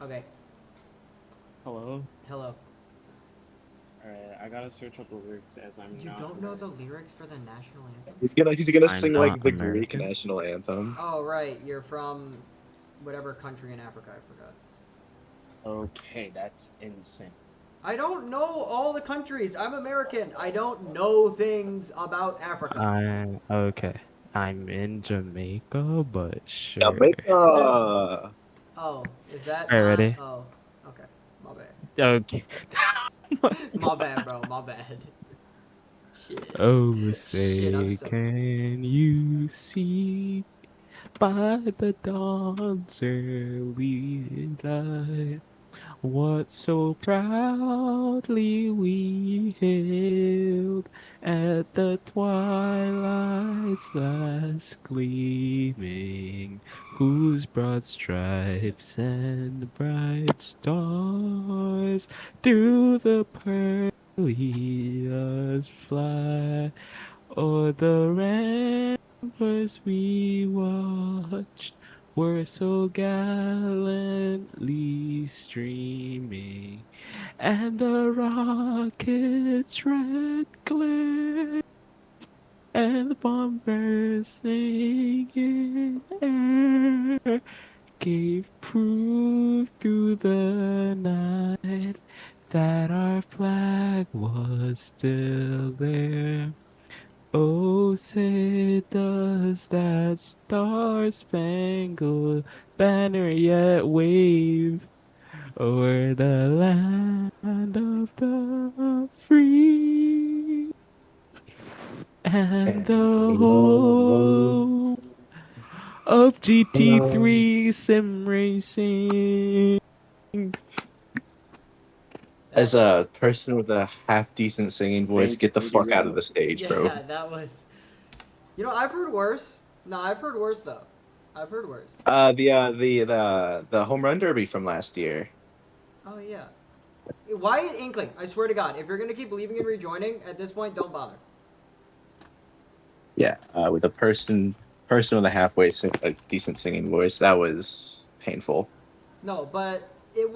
Okay. Hello? Hello. Alright, I gotta search up the lyrics as I'm You not don't know the American. lyrics for the national anthem? He's gonna I'm sing not like the Greek American? national anthem. Oh, right. You're from whatever country in Africa. I forgot. Okay, that's insane. I don't know all the countries. I'm American. I don't know things about Africa. Okay. I'm in Jamaica, but sure. Jamaica. Oh, is that Alright, not? ready? Oh, okay. My bad. Okay. My bad, bro. My bad. Shit. Oh, Shit, I'm say, so. can you see by the dawn's early light what so proudly we hailed at the twilight's last gleaming, whose broad stripes and bright stars through the perilous fly o'er the ramparts we watched were so gallantly streaming, and the rocket's red glare and the bombers singing air gave proof through the night that our flag was still there. Oh, say does that star-spangled banner yet wave o'er the land of the free and the home of GT3 sim racing? That As was. a person with a half decent singing voice, get the Thank you fuck very out of much. the stage, bro. Yeah, that was. You know, I've heard worse. No, I've heard worse though. I've heard worse. The home run derby from last year. Oh yeah. Why Inkling? I swear to God, if you're gonna keep leaving and rejoining, at this point, don't bother. Yeah, with a person with a a decent singing voice. That was painful. No, but it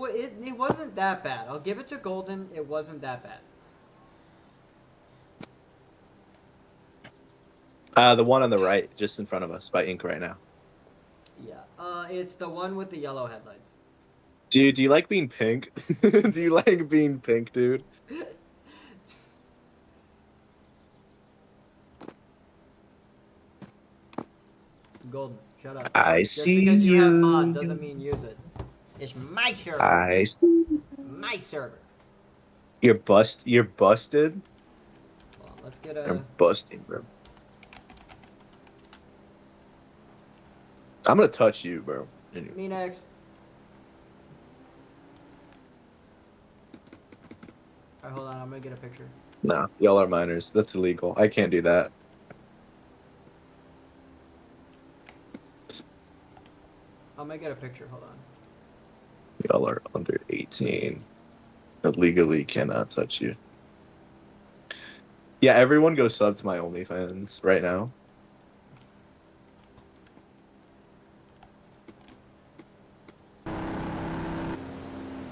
wasn't that bad. I'll give it to Golden. It wasn't that bad. The one on the right, just in front of us by ink right now. Yeah. It's the one with the yellow headlights. Dude, do you like being pink? Do you like being pink, dude? Golden, shut up. I Just see because you have mod you. doesn't mean use it. It's my server. I see. My server. You're busted. Hold on, let's get I'm a. busting, bro. I'm gonna touch you, bro. Anyway. Me next. Alright, hold on. I'm gonna get a picture. Nah, y'all are minors. That's illegal. I can't do that. I'm gonna get a picture. Hold on. Y'all are under 18. Legally cannot touch you. Yeah, everyone go sub to my OnlyFans right now.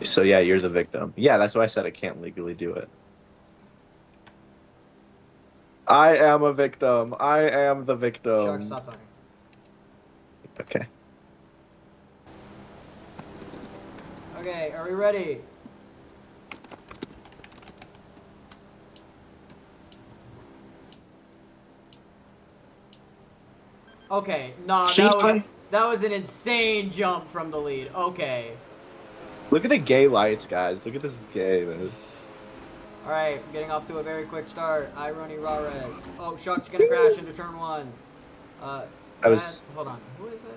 So yeah, you're the victim. Yeah, that's why I said I can't legally do it. I am a victim. I am the Shucks, victim. stop talking. Okay. Okay, are we ready? Okay, nah, that was an insane jump from the lead. Okay. Look at the gay lights, guys. Look at this gayness. Alright, getting off to a very quick start. Irony Rares. Oh, Shuck's gonna crash into turn one. I was. Hold on. Who is that?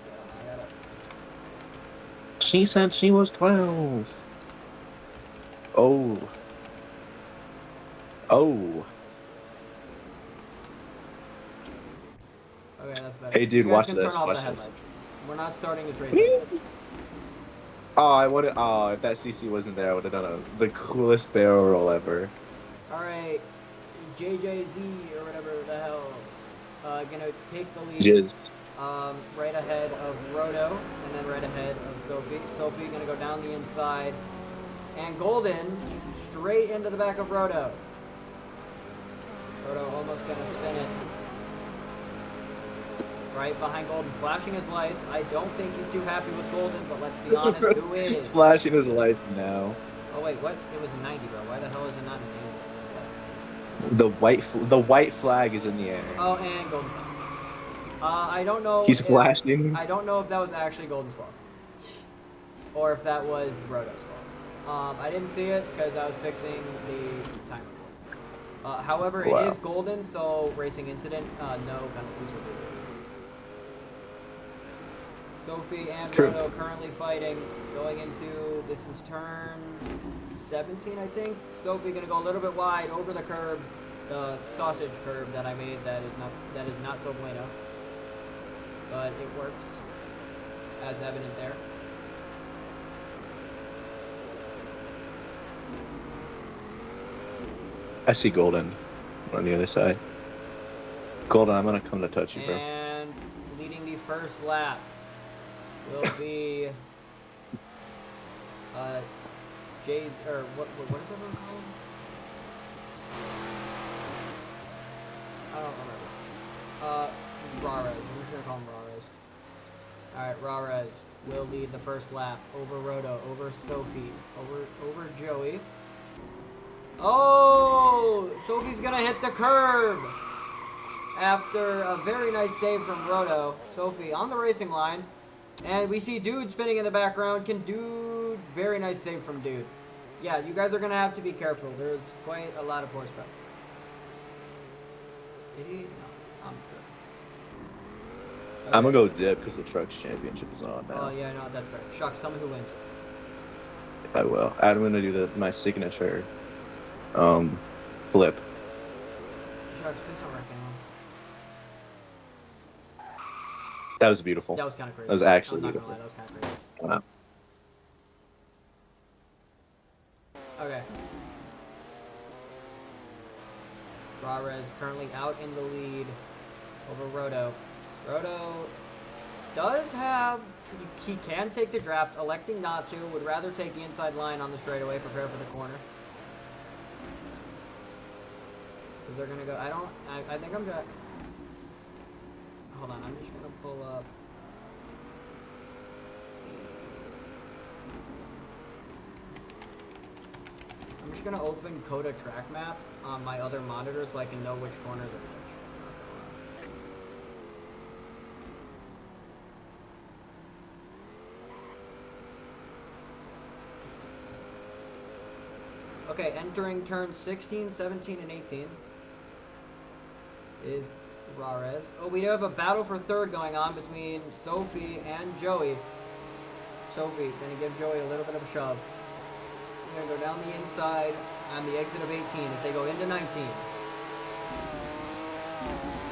Yeah, I gotta. She said she was 12. Oh. Oh. Okay, that's better. Hey, You dude, guys watch can turn this. off the Watch this. headlights. We're not starting as racing. Oh, I would. Oh, if that CC wasn't there, I would have done the coolest barrel roll ever. Alright, JJZ or whatever the hell, gonna take the lead. Jizz. right ahead of Roto, and then right ahead of Sophie. Sophie gonna go down the inside, and Golden straight into the back of Roto. Roto almost gonna spin it. Right behind Golden, flashing his lights. I don't think he's too happy with Golden, but let's be honest, who is? Flashing his lights now. Oh wait, what? It was 90, bro. Why the hell is it not 90? The white flag is in the air. Oh, and Golden. I don't know. He's flashing. I don't know if that was actually Golden's fault, or if that was Roto's fault. I didn't see it because I was fixing the timer. However, Wow. it is Golden, so racing incident, no penalties will be given. Sophie and True. Roto currently fighting, going into, this is turn 17, I think. Sophie gonna go a little bit wide over the curb, the sausage curb that I made that is not so bueno. But it works, as evident there. I see Golden on the other side. Golden, I'm gonna come to touch you, bro. And leading the first lap will be Jay, or what is everyone called? I don't remember. Rares. I'm just gonna call him Rares. Alright, Rares will lead the first lap over Roto, over Sophie, over Joey. Oh! Sophie's gonna hit the curb! After a very nice save from Roto. Sophie on the racing line. And we see Dude spinning in the background. Can Dude... Very nice save from Dude. Yeah, you guys are gonna have to be careful. There's quite a lot of horsepower. Did he? No, I'm good. Okay. I'm gonna go dip because the truck's championship is on now. Oh, yeah, no, that's fair. Shucks, tell me who wins. I will. I'm gonna do my signature flip. Shucks, please don't wreck anyone. That was beautiful. That was kind of crazy. That was actually I'm not beautiful. gonna lie, that was kind of crazy. Wow. Okay. Rares currently out in the lead over Roto. Roto does have, he can take the draft, electing not to, would rather take the inside line on the straightaway, prepare for the corner. Because they're going to go, I think I'm going to, hold on, I'm just going to pull up. I'm just going to open COTA track map on my other monitor so I can know which corners are which. Okay, entering turns 16, 17, and 18 is Rares. Oh, we have a battle for third going on between Sophie and Joey. Sophie gonna give Joey a little bit of a shove. We're gonna go down the inside on the exit of 18 as they go into 19.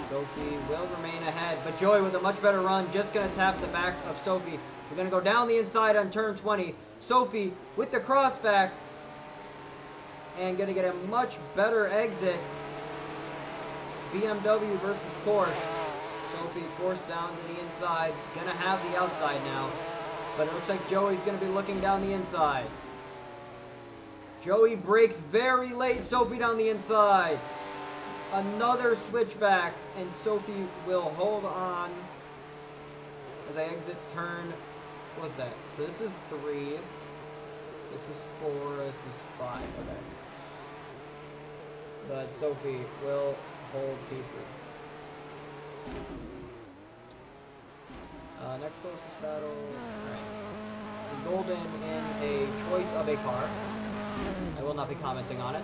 Sophie will remain ahead, but Joey with a much better run, just gonna tap the back of Sophie. We're gonna go down the inside on turn 20. Sophie with the crossback and gonna get a much better exit. BMW versus Porsche. Sophie forced down to the inside, gonna have the outside now, but it looks like Joey's gonna be looking down the inside. Joey breaks very late, Sophie down the inside. Another switchback, and Sophie will hold on as I exit turn, what's that? So this is 3, this is 4, this is 5, okay. But Sophie will hold P3. Next closest battle, alright. Golden in a choice of a car. I will not be commenting on it.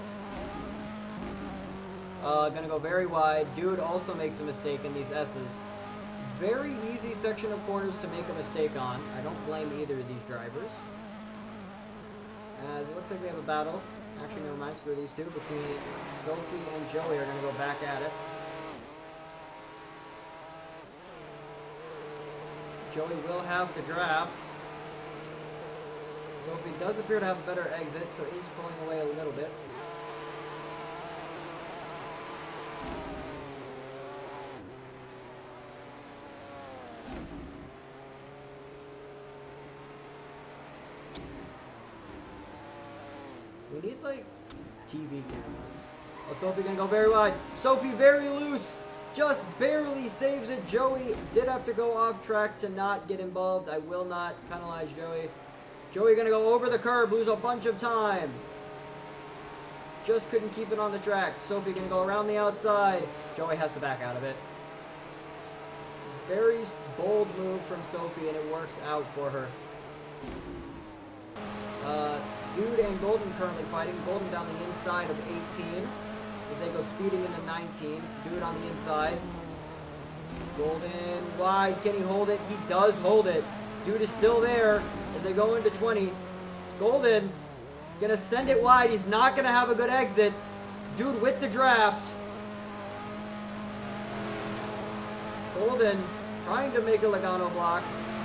Gonna go very wide. Dude also makes a mistake in these S's. Very easy section of corners to make a mistake on. I don't blame either of these drivers. As it looks like we have a battle. Actually, never mind, screw these two. Between Sophie and Joey are gonna go back at it. Joey will have the draft. Sophie does appear to have a better exit, so he's pulling away a little bit. We need like TV cameras. Oh, Sophie gonna go very wide. Sophie very loose. Just barely saves it. Joey did have to go off track to not get involved. I will not penalize Joey. Joey gonna go over the curb, lose a bunch of time. Just couldn't keep it on the track. Sophie gonna go around the outside. Joey has to back out of it. Very bold move from Sophie, and it works out for her. Dude and Golden currently fighting. Golden down the inside of 18 as they go speeding into 19. Dude on the inside. Golden wide. Can he hold it? He does hold it. Dude is still there as they go into 20. Golden gonna send it wide. He's not gonna have a good exit. Dude with the draft. Golden trying to make a Logano block,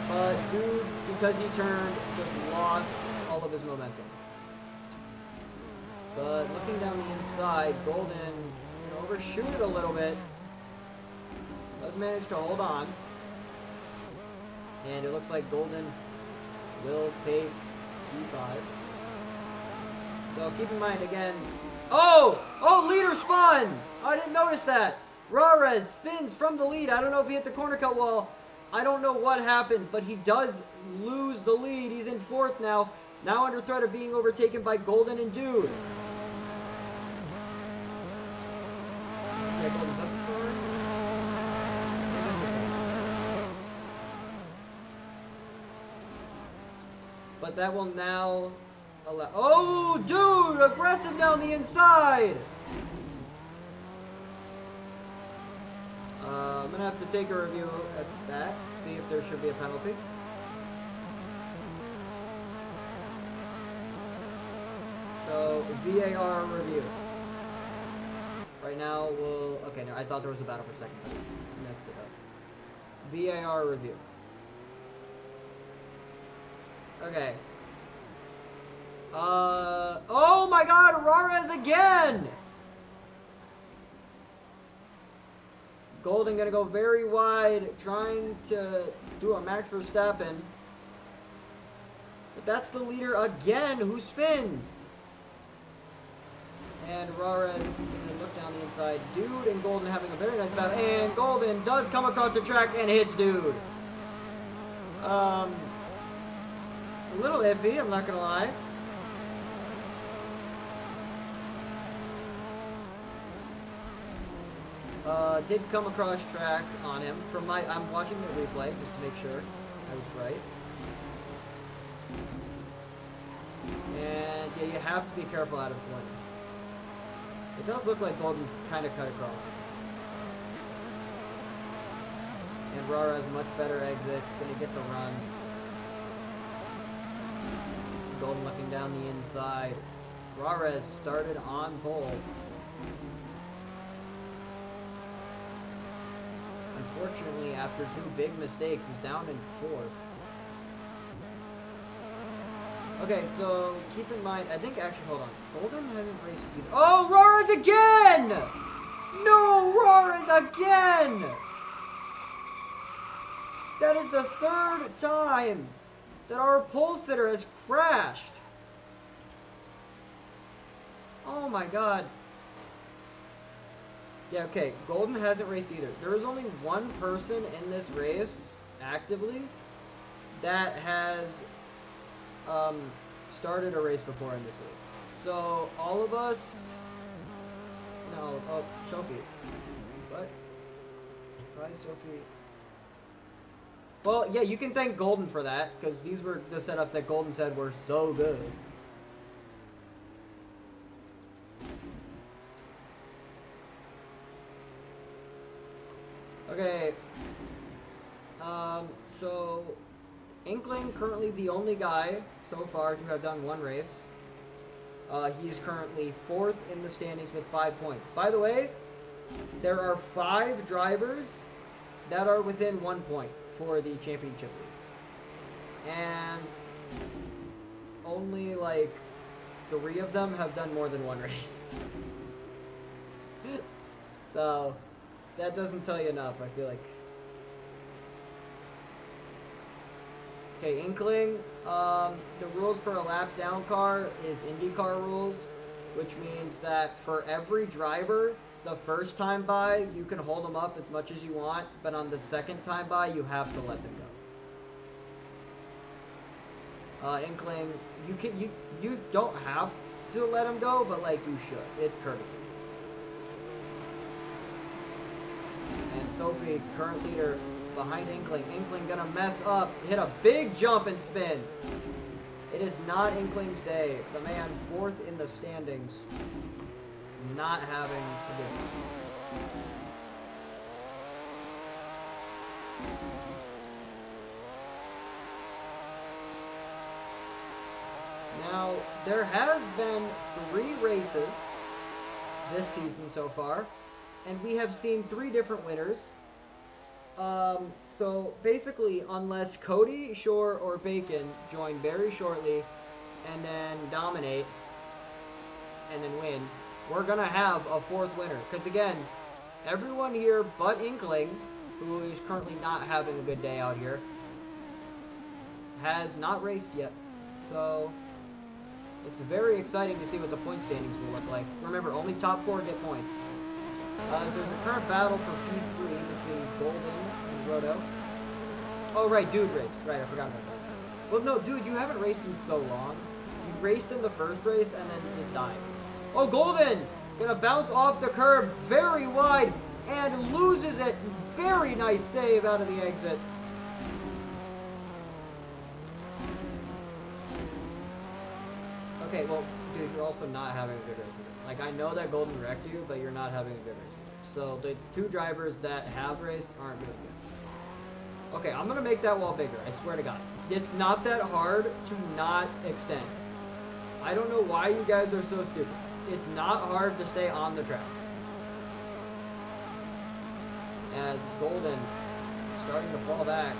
but Dude, because he turned, just lost all of his momentum. But looking down the inside, Golden can overshoot it a little bit. Does manage to hold on. And it looks like Golden will take P5. So keep in mind again. Oh! Oh, leader spun! I didn't notice that. Rares spins from the lead. I don't know if he hit the corner cut wall. I don't know what happened, but he does lose the lead. He's in fourth now. Now under threat of being overtaken by Golden and Dude. Okay, Golden's up the corner. But that will now allow... Oh, Dude! Aggressive down the inside! I'm going to have to take a review at that, see if there should be a penalty. So, VAR review. Right now, we'll... Okay, no, I thought there was a battle for second. I messed it up. VAR review. Okay. Oh my god, Rares again! Golden gonna go very wide, trying to do a Max Verstappen. But that's the leader again who spins. And Rares gonna look down the inside. Dude and Golden having a very nice battle. And Golden does come across the track and hits Dude. A little iffy, I'm not gonna lie. Did come across track on him. From my, I'm watching the replay just to make sure I was right. And yeah, you have to be careful out of 20. It does look like Golden kind of cut across. And Rara has a much better exit. Gonna get the run. Golden looking down the inside. Rares started on pole. Unfortunately, after two big mistakes, he's down in fourth. Okay, so keep in mind, I think actually, hold on. Golden hasn't raced either. Oh, Rares again! No, Rares again! That is the third time that our pole sitter has crashed. Oh my god. Yeah, okay, Golden hasn't raced either. There is only one person in this race, actively, that has started a race before in this league. So, all of us... No, oh, Sophie. What? Why is Sophie... Well, yeah, you can thank Golden for that, because these were the setups that Golden said were so good. Okay, so Inkling currently the only guy so far to have done one race. He is currently fourth in the standings with 5 points. By the way, there are 5 drivers that are within 1 point for the championship league. And only like 3 of them have done more than one race. So... that doesn't tell you enough, I feel like. Okay, Inkling. The rules for a lap down car is IndyCar rules, which means that for every driver, the first time by, you can hold them up as much as you want, but on the second time by, you have to let them go. Inkling, you don't have to let them go, but like you should. It's courtesy. And Sophie, current leader, behind Inkling. Inkling gonna mess up, hit a big jump and spin. It is not Inkling's day. The man fourth in the standings, not having a good time. Now, there has been 3 races this season so far, and we have seen 3 different winners. So basically, unless Cody, Shore, or Bacon join very shortly and then dominate and then win, we're gonna have a 4th winner. Because again, everyone here but Inkling, who is currently not having a good day out here, has not raced yet. So it's very exciting to see what the point standings will look like. Remember, only top 4 get points. There's a current battle for P3 between Golden and Roto. Oh, right, Dude raced. Right, I forgot about that. Well, no, Dude, you haven't raced in so long. You raced in the first race and then just died. Oh, Golden! Gonna bounce off the curb very wide and loses it. Very nice save out of the exit. Okay, well, dude, you're also not having a good race. Like, I know that Golden wrecked you, but you're not having a good race. So the 2 drivers that have raced aren't doing good. Okay, I'm gonna make that wall bigger, I swear to God. It's not that hard to not extend. I don't know why you guys are so stupid. It's not hard to stay on the track. As Golden starting to fall back.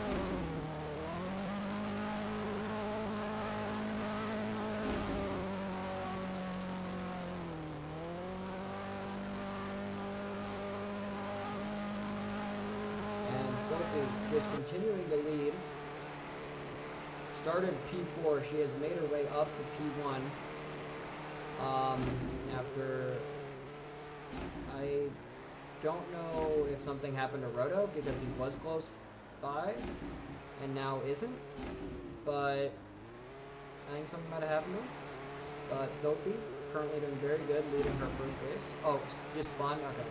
Is continuing to lead. Started P4. She has made her way up to P1. After I don't know if something happened to Roto because he was close by and now isn't. But I think something might have happened to him. But Sophie currently doing very good, leading her first race. Oh, just spawned. Okay.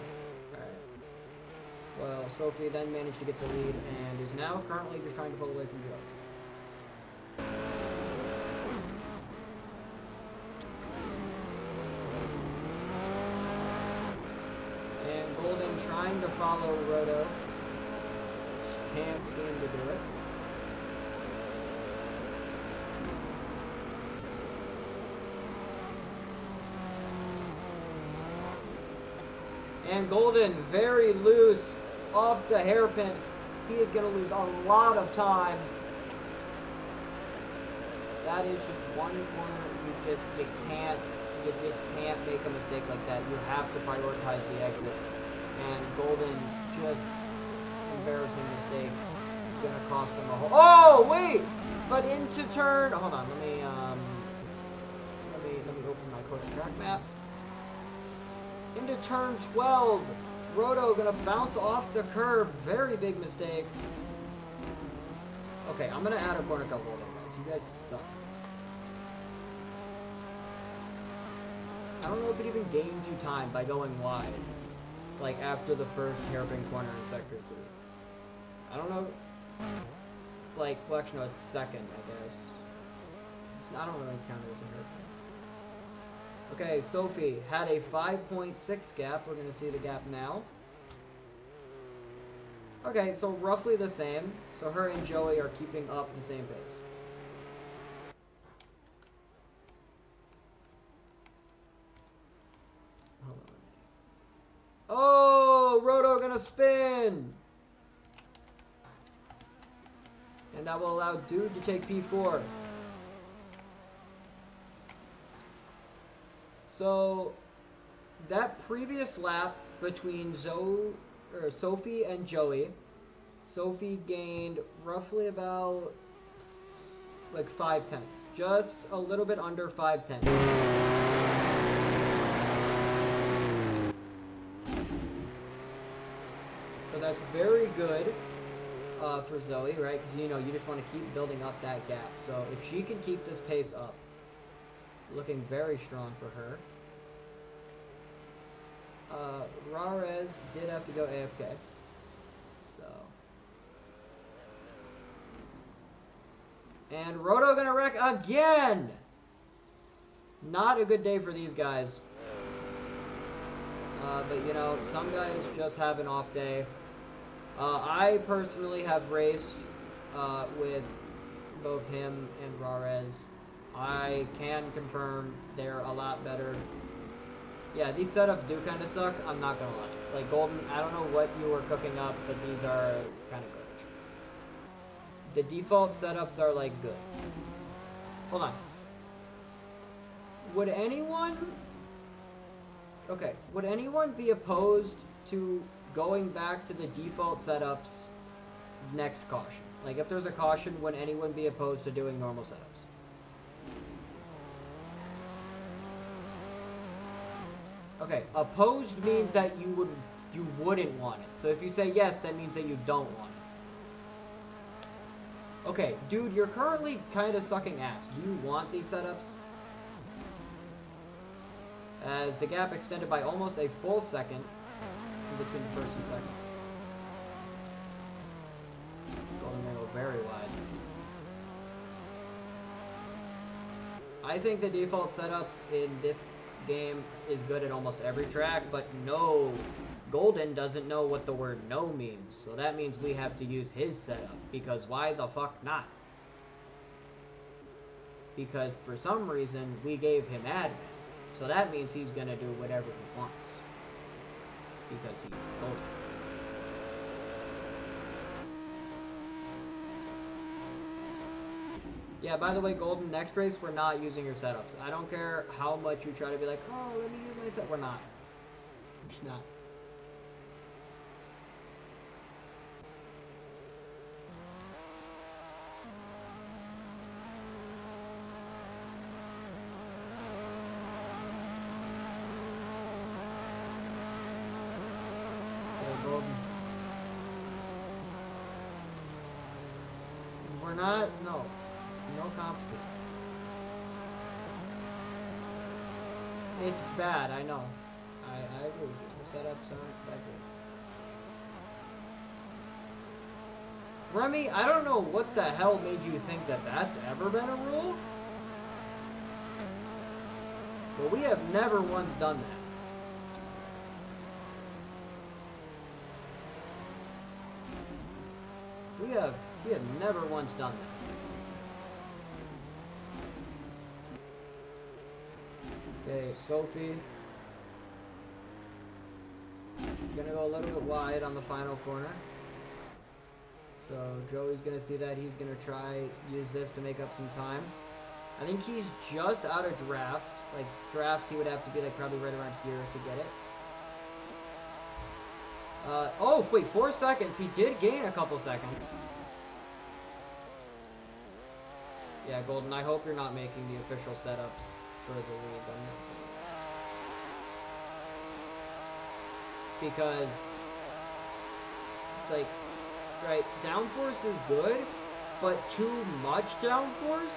Well, Sophie then managed to get the lead and is now currently just trying to pull away from Joe. And Golden trying to follow Roto. Can't seem to do it. And Golden very loose. Off the hairpin. He is going to lose a lot of time. That is just one corner. You just can't make a mistake like that. You have to prioritize the exit. And Golden just embarrassing mistake. It's going to cost him a whole. Oh wait! But into turn. Hold on. Let me open my COTA track map. Into turn 12. Roto gonna bounce off the curb. Very big mistake. Okay, I'm gonna add a corner couple of guys. You guys suck. I don't know if it even gains you time by going wide. Like after the first hairpin corner in sector 2. I don't know. Like, well actually no, it's second, I guess. I don't really count it as a hairpin. Okay, Sophie had a 5.6 gap. We're going to see the gap now. Okay, so roughly the same. So her and Joey are keeping up the same pace. Hold on. Oh, Roto going to spin! And that will allow Dude to take P4. So, that previous lap between Sophie and Joey, Sophie gained roughly about like 5/10. Just a little bit under 5/10. So that's very good for Zoe, right? Because, you know, you just want to keep building up that gap. So if she can keep this pace up, looking very strong for her. Rares did have to go AFK. So. And Roto gonna wreck again! Not a good day for these guys. But you know, some guys just have an off day. I personally have raced with both him and Rares. I can confirm they're a lot better. Yeah, these setups do kind of suck, I'm not gonna lie. Like, Golden, I don't know what you were cooking up, but these are kind of good. The default setups are, like, good. Hold on. Would anyone be opposed to going back to the default setups next caution? Like, if there's a caution, would anyone be opposed to doing normal setups? Okay, opposed means that you wouldn't want it. So if you say yes, that means that you don't want it. Okay, dude, you're currently kind of sucking ass. Do you want these setups? As the gap extended by almost a full second in between first and second. Golden may go very wide. I think the default setups in this game is good at almost every track, but no, Golden doesn't know what the word no means, so that means we have to use his setup, because why the fuck not? Because for some reason we gave him admin, so that means he's gonna do whatever he wants, because he's Golden. Yeah, by the way, Golden, next race, we're not using your setups. I don't care how much you try to be like, oh, let me use my set. We're not. We're just not. Okay, Golden. We're not, no. No composite. It's bad, I know. I agree with you. The setups aren't that good. Remy, I don't know what the hell made you think that that's ever been a rule. But we have never once done that. We have never once done that. Okay, Sophie. Gonna go a little bit wide on the final corner. So Joey's gonna see that. He's gonna try use this to make up some time. I think he's just out of draft. Like draft, he would have to be like probably right around here to get it. Oh wait, 4 seconds. He did gain a couple seconds. Yeah, Golden. I hope you're not making the official setups for the league on that. Because, like, right, downforce is good, but too much downforce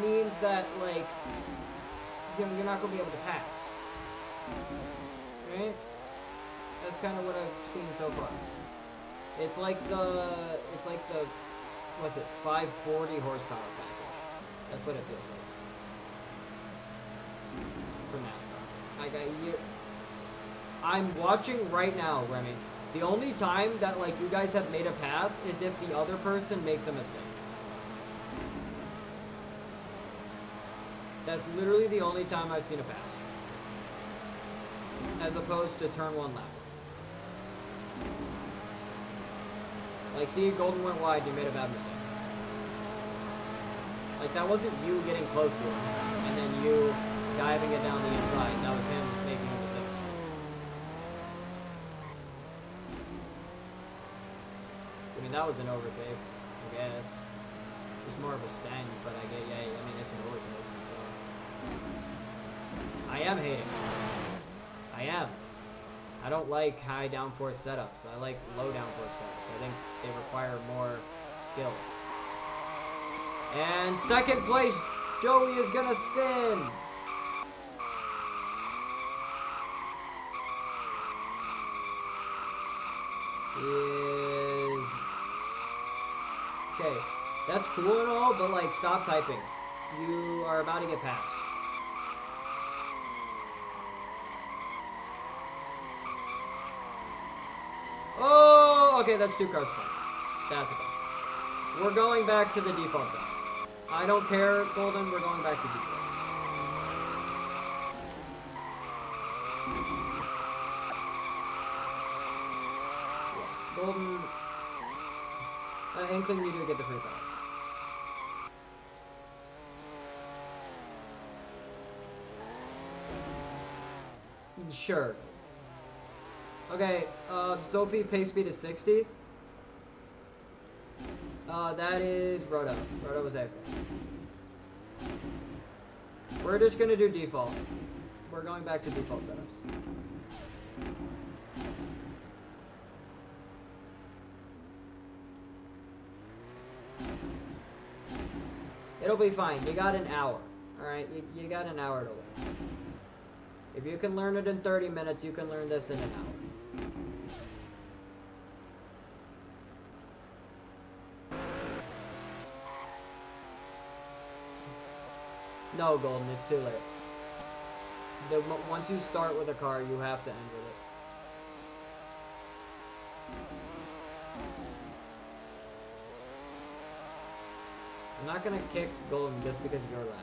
means that, like, you're not going to be able to pass. Right? That's kind of what I've seen so far. It's like the, what's it, 540 horsepower package. That's what it feels like. For NASCAR. Like, I'm watching right now, Remy. The only time that, like, you guys have made a pass is if the other person makes a mistake. That's literally the only time I've seen a pass. As opposed to turn one lap. Like, see, Golden went wide, you made a bad mistake. Like, that wasn't you getting close to him, and then you diving it down the inside. That was him making a mistake. I mean, that was an overtake, I guess. It's more of a send, but I get, yeah, I mean, it's an overtake, so. I am hating. I am. I don't like high downforce setups. I like low downforce setups. I think they require more skill. And second place, Joey is gonna spin. Is okay. That's cool and all, but like, stop typing. You are about to get passed. Oh, okay, that's 2 cars fine. That's okay. We're going back to the default settings. I don't care, Golden, we're going back to default. Yeah, Golden... Inkling, you do get the free pass. Sure. Okay, Sophie, pace speed is 60. That is Roto. Roto was AFK. We're just gonna do default. We're going back to default setups. It'll be fine. You got an hour. Alright, you got an hour to learn. If you can learn it in 30 minutes, you can learn this in an hour. No, Golden, it's too late. Once you start with a car, you have to end with it. I'm not gonna kick Golden just because you're lagging.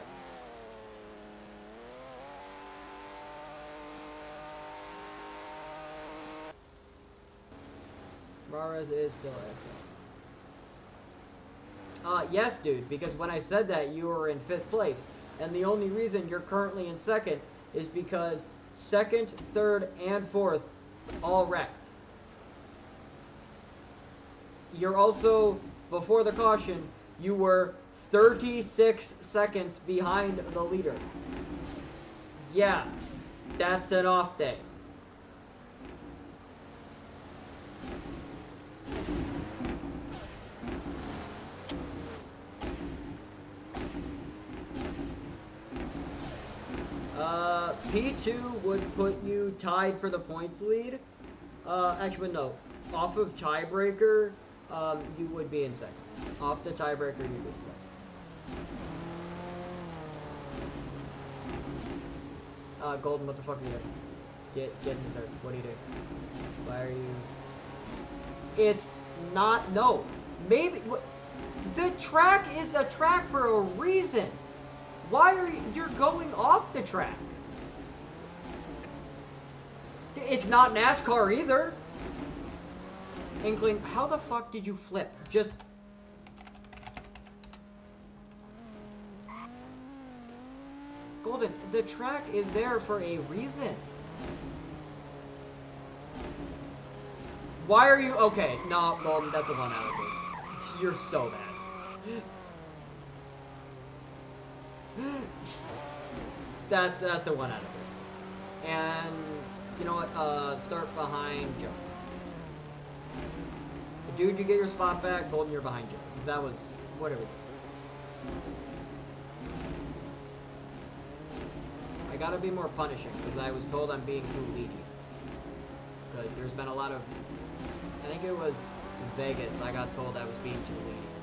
Mares is still AFK. Yes, dude, because when I said that, you were in 5th place. And the only reason you're currently in 2nd is because 2nd, 3rd, and 4th all wrecked. You're also, before the caution, you were 36 seconds behind the leader. Yeah, that's an off day. P2 would put you tied for the points lead. Actually, no. Off of tiebreaker, you would be in 2nd. Off the tiebreaker, you'd be in 2nd. Golden, what the fuck are you doing? Get in 3rd. What are you doing? Why are you... It's not... No. Maybe... The track is a track for a reason. Why are you... You're going off the track. It's not NASCAR either. Inkling, how the fuck did you flip? Just... Golden, the track is there for a reason. Why are you... Okay, no, Golden, that's a 1 out of 3. You're so bad. That's a 1 out of 3. And... You know what, start behind Joe. Dude, you get your spot back. Golden, you're behind Joe. Because that was... Whatever. I gotta be more punishing, because I was told I'm being too lenient. Because there's been a lot of... I think it was Vegas, I got told I was being too lenient.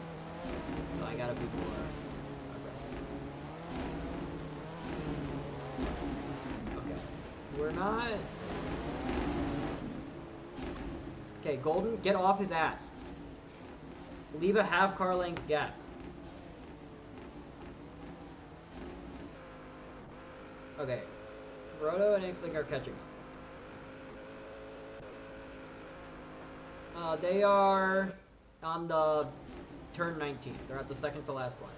So I gotta be more aggressive. Okay. We're not... Okay, Golden, get off his ass. Leave a half car length gap. Okay. Roto and Inkling are catching up. They are on the turn 19. They're at the second to last one.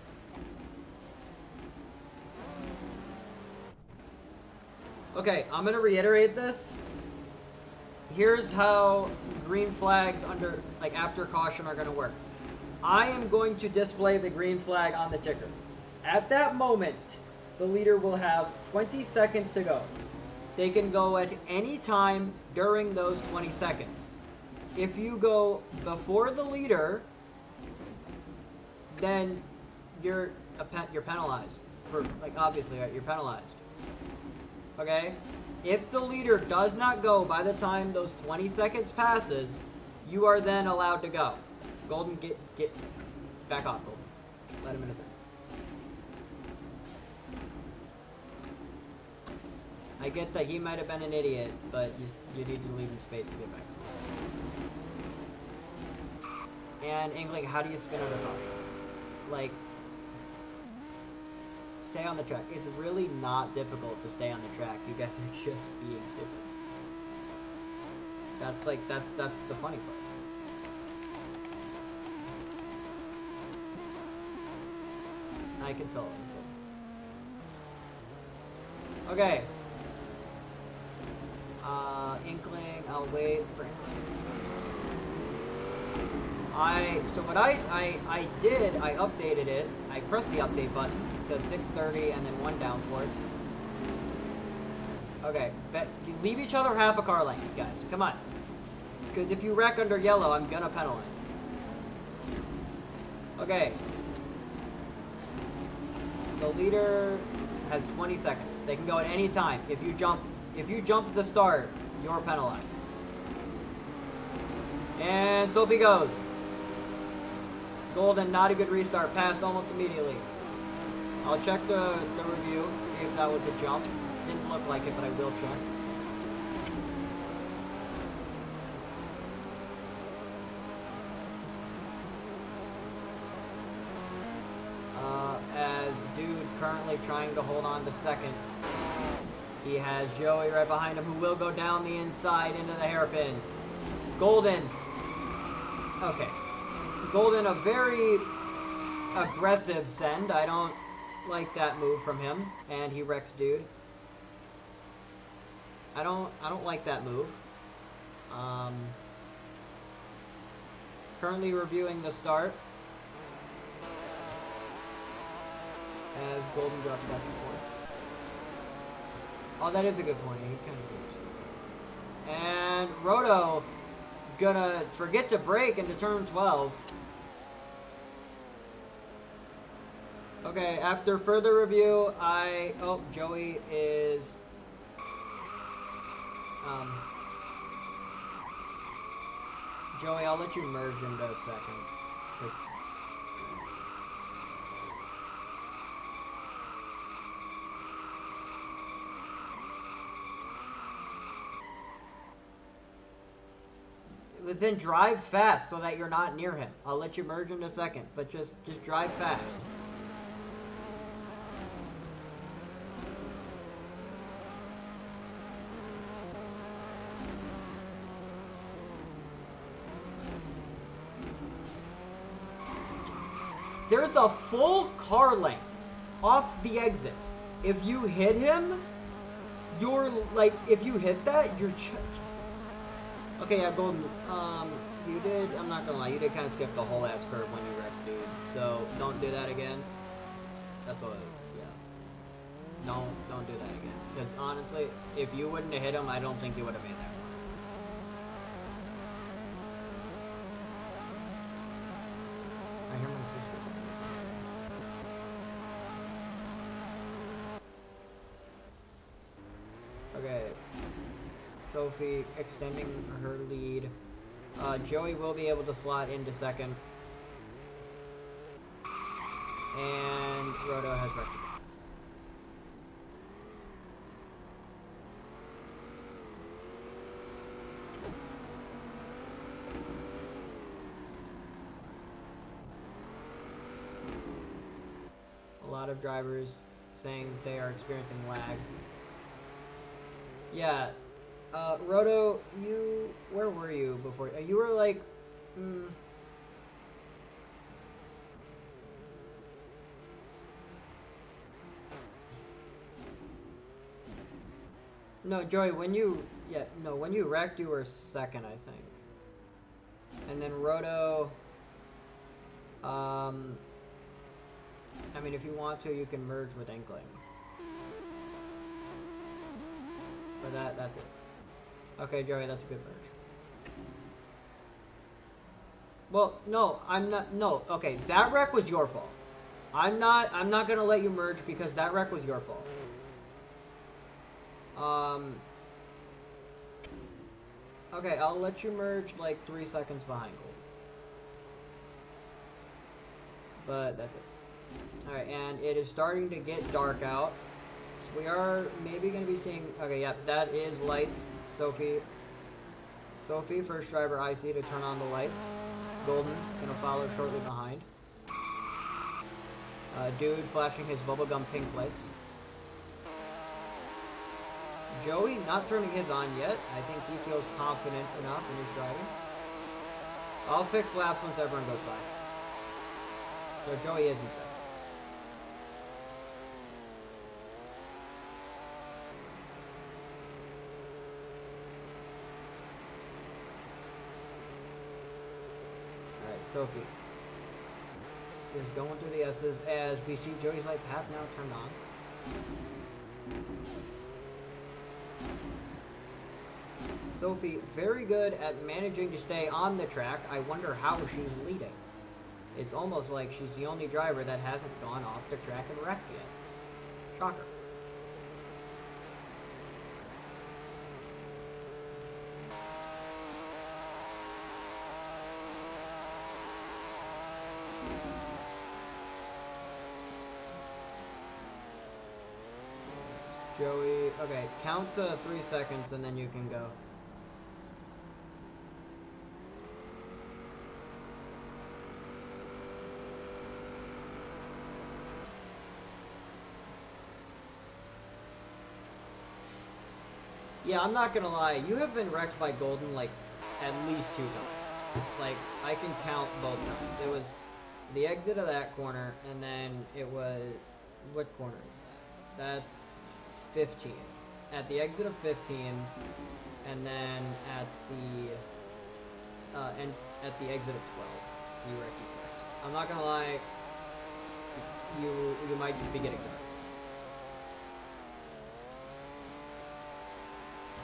Okay, I'm gonna reiterate this. Here's how green flags under, like, after caution are gonna work. I am going to display the green flag on the ticker. At that moment, the leader will have 20 seconds to go. They can go at any time during those 20 seconds. If you go before the leader, then you're penalized. For, like, obviously, right? You're penalized. Okay? If the leader does not go by the time those 20 seconds passes, you are then allowed to go. Golden, get back off, Golden. Let him in a third. I get that he might have been an idiot, but you need to leave him space to get back. And Inkling, how do you spin under caution? Like, stay on the track. It's really not difficult to stay on the track. You guys are just being stupid. That's the funny part. I can tell. Okay. Inkling, I'll wait for Inkling. So what I did, I updated it. I pressed the update button to 630 and then 1 downforce. Okay, you leave each other half a car length, guys. Come on. Because if you wreck under yellow, I'm gonna penalize. Okay. The leader has 20 seconds. They can go at any time. If you jump at the start, you're penalized. And Sophie goes. Golden, not a good restart. Passed almost immediately. I'll check the review, see if that was a jump. Didn't look like it, but I will check. As Dude currently trying to hold on to second. He has Joey right behind him, who will go down the inside into the hairpin. Golden. Okay. Golden, a very aggressive send. I don't like that move from him. And he wrecks Dude. I don't like that move. Currently reviewing the start. As Golden drops back and forth. Oh, that is a good point. He kind of goes. And Roto gonna forget to brake into turn 12. Okay, after further review, oh, Joey is Joey, I'll let you merge into a second. 'Cause but then drive fast so that you're not near him. I'll let you merge in a second, but just drive fast. There's a full car length off the exit. If you hit him, you're like, if you hit that, you're okay, yeah, Golden, you did, I'm not gonna lie, you did kind of skip the whole ass curve when you wrecked Dude, so don't do that again. That's all, yeah. Don't do that again. Because honestly, if you wouldn't have hit him, I don't think you would have made that. I hear my sister. Okay. Sophie extending her lead. Joey will be able to slot into second. And Roto has wrecked. A lot of drivers saying they are experiencing lag. Yeah. Roto, where were you before? You were like, No, Joey, when you wrecked, you were second, I think. And then Roto, I mean, if you want to, you can merge with Inkling. But that's it. Okay, Joey, that's a good merge. Well, no, I'm not. No, okay, that wreck was your fault. I'm not gonna let you merge because that wreck was your fault. Okay, I'll let you merge like 3 seconds behind Gold. But that's it. Alright, and it is starting to get dark out. So we are maybe going to be seeing... Okay, yeah, that is lights. Sophie, first driver IC to turn on the lights. Golden, going to follow shortly behind. Dude flashing his bubblegum pink lights. Joey not turning his on yet. I think he feels confident enough in his driving. I'll fix laps once everyone goes by. So Joey is in second. Alright, Sophie is going through the S's as we see Joey's lights have now turned on. Sophie, very good at managing to stay on the track. I wonder how she's leading. It's almost like she's the only driver that hasn't gone off the track and wrecked yet. Shocker. Joey, okay, count to 3 seconds and then you can go. Yeah, I'm not gonna lie, you have been wrecked by Golden like at least 2 times. Like, I can count both times. It was the exit of that corner, and then it was, what corner is that? That's 15. At the exit of 15, and then at the exit of 12, you wrecked me twice. I'm not gonna lie, you might just be getting done.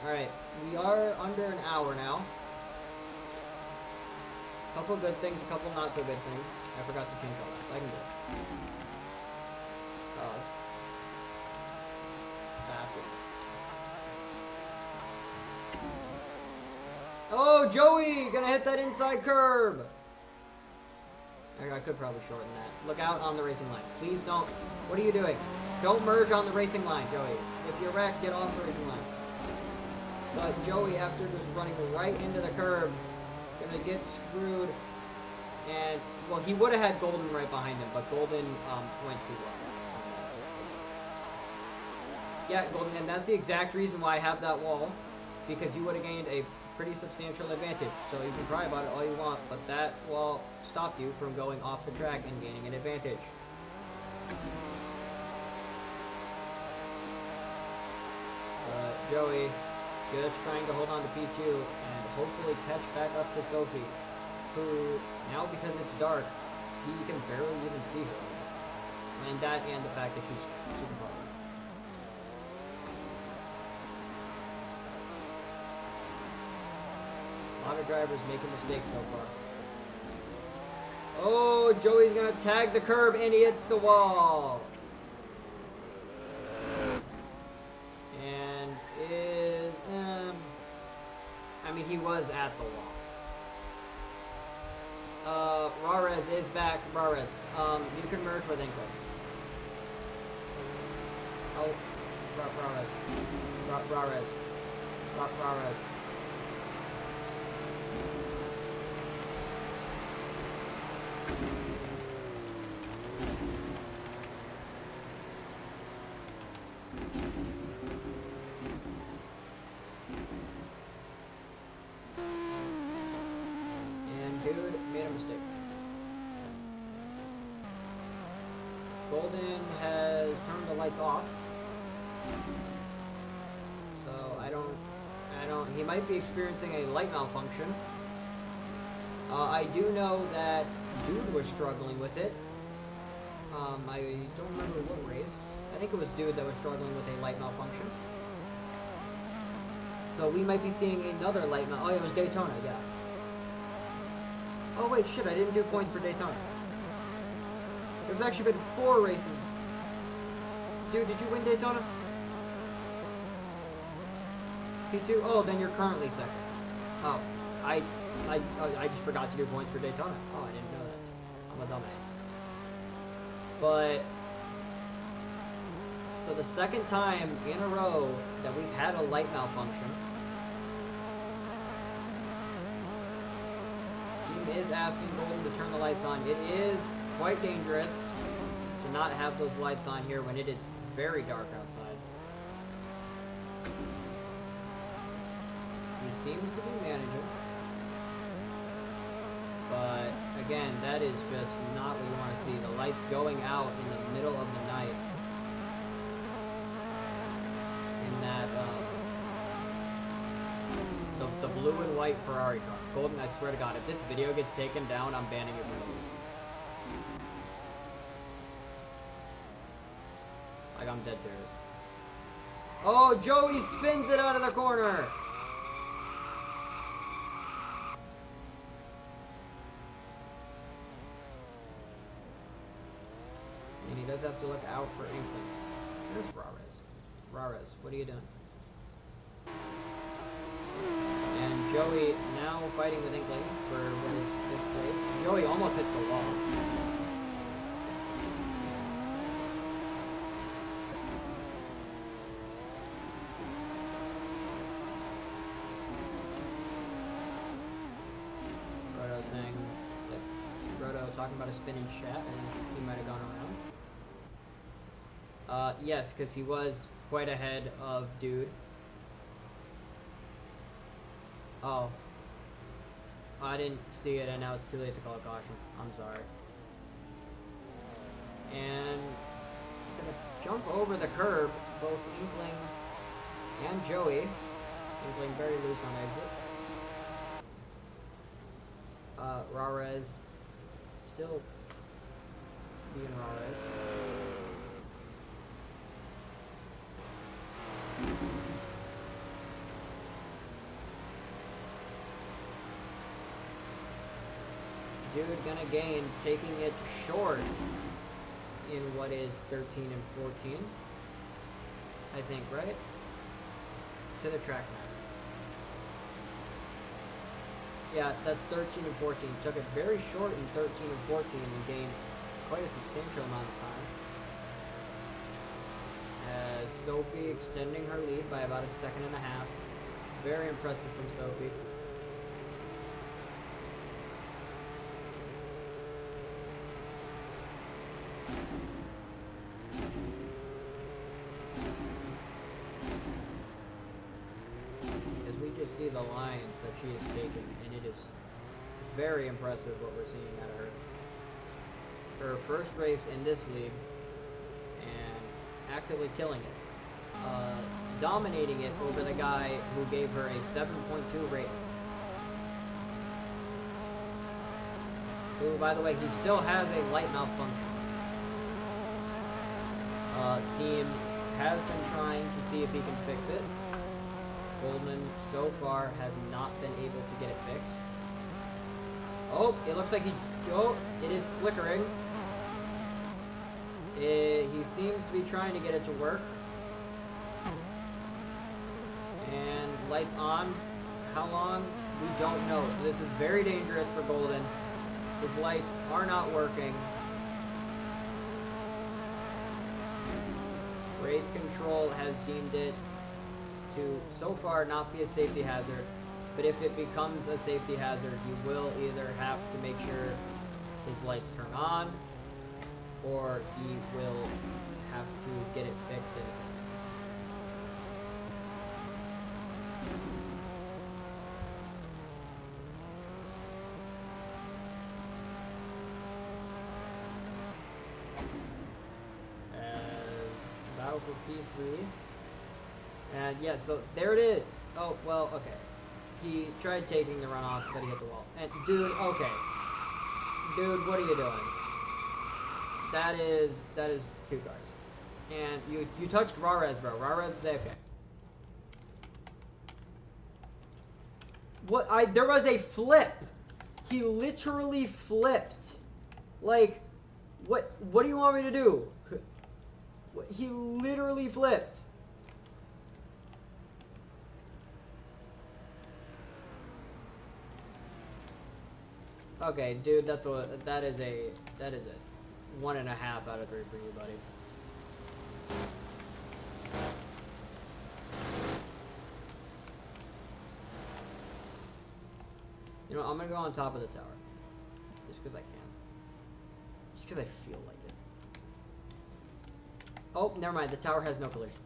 Alright, we are under an hour now. Couple good things, a couple not so good things. I forgot to change all that. I can do it. Bastard. Oh, Joey! Gonna hit that inside curb! I could probably shorten that. Look out on the racing line. Please don't. What are you doing? Don't merge on the racing line, Joey. If you're wrecked, get off the racing line. But Joey, after just running right into the curb, gonna get screwed. And, well, he would have had Golden right behind him, but Golden went too low. Yeah, Golden, and that's the exact reason why I have that wall, because you would have gained a pretty substantial advantage. So you can cry about it all you want, but that wall stopped you from going off the track and gaining an advantage. Joey just trying to hold on to P2 and hopefully catch back up to Sophie, who, now because it's dark, he can barely even see her. And that and the fact that she's super far away. A lot of drivers making mistakes so far. Oh, Joey's gonna tag the curb and he hits the wall. And is, I mean, he was at the wall. Rares is back. Rares, you can merge with Inkling. Oh, Rares. Dude made a mistake. Golden has turned the lights off. So I don't, he might be experiencing a light malfunction. I do know that Dude was struggling with it. I don't remember what race. I think it was Dude that was struggling with a light malfunction. So we might be seeing another light mal- Oh, it was Daytona, yeah. Oh wait, shit, I didn't do points for Daytona. There's actually been 4 races. Dude, did you win Daytona? P2? Oh, then you're currently second. Oh, I just forgot to do points for Daytona. Oh, I didn't know that. I'm a dumbass. But, so the second time in a row that we've had a light malfunction. Team is asking Golden to turn the lights on. It is quite dangerous to not have those lights on here when it is very dark outside. He seems to be managing. But, again, that is just not what you want to see. The lights going out in the middle of the night. In that, the blue and white Ferrari car. Golden, I swear to God, if this video gets taken down, I'm banning it from the league. Like, I'm dead serious. Oh, Joey spins it out of the corner! And he does have to look out for Inkling. There's Rares. Rares, what are you doing? And Joey now fighting with Inkling for what is 5th place. Joey almost hits the wall. Roto saying that Roto talking about a spinning chat. I think he might have gone around. Yes, because he was quite ahead of Dude. Oh. I didn't see it, and now it's too late to call a caution. I'm sorry. And gonna jump over the curb, both Inkling and Joey. Inkling very loose on exit. Rares still being Rares. Dude gonna gain, taking it short in what is 13 and 14. I think, right? To the track map. Yeah, that's 13 and 14. Took it very short in 13 and 14 and gained quite a substantial amount of time. As Sophie extending her lead by about 1.5 seconds. Very impressive from Sophie. Just see the lines that she has taken, and it is very impressive what we're seeing out of her. Her first race in this league, and actively killing it. Dominating it over the guy who gave her a 7.2 rating. Who, by the way, he still has a light malfunction. Team has been trying to see if he can fix it. Goldman, so far, has not been able to get it fixed. Oh, it looks like it is flickering. He seems to be trying to get it to work. And lights on. How long? We don't know. So this is very dangerous for Golden. His lights are not working. Race control has deemed it to, so far, not be a safety hazard, but if it becomes a safety hazard, you will either have to make sure his lights turn on, or he will have to get it fixed and fixed. As battle for P3. And yeah, so there it is. Oh, well, okay. He tried taking the runoff, but he hit the wall. And dude, okay. Dude, what are you doing? That is 2 cars. And you touched Rarez, bro. Rarez is AFK. What? There was a flip. He literally flipped. Like, what do you want me to do? He literally flipped. Okay, dude, that is a 1.5 out of 3 for you, buddy. You know, I'm gonna go on top of the tower. Just because I can. Just because I feel like it. Oh, never mind. The tower has no collision.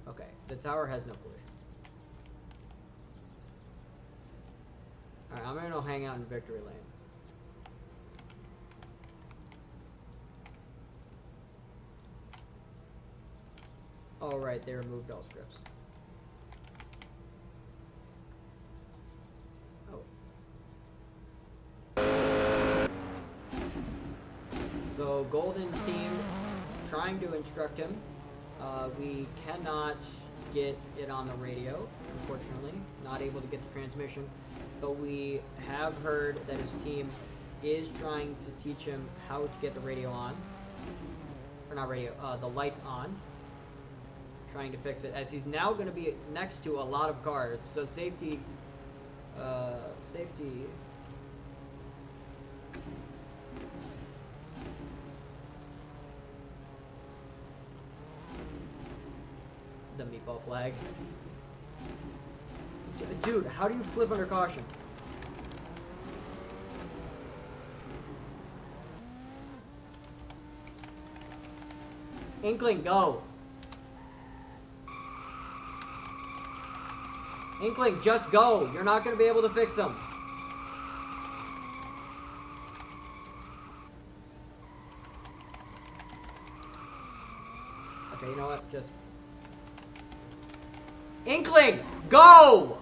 Okay, the tower has no collision. Alright, I'm gonna go hang out in Victory Lane. Oh, right, they removed all scripts. So Golden's team trying to instruct him. We cannot get it on the radio, unfortunately. Not able to get the transmission. But we have heard that his team is trying to teach him how to get the radio on. Or not radio, the lights on. Trying to fix it, as he's now going to be next to a lot of cars. So safety... The meatball flag. Dude, how do you flip under caution? Inkling, go. Inkling, just go. You're not going to be able to fix them. Okay, you know what? Just... Inkling, go!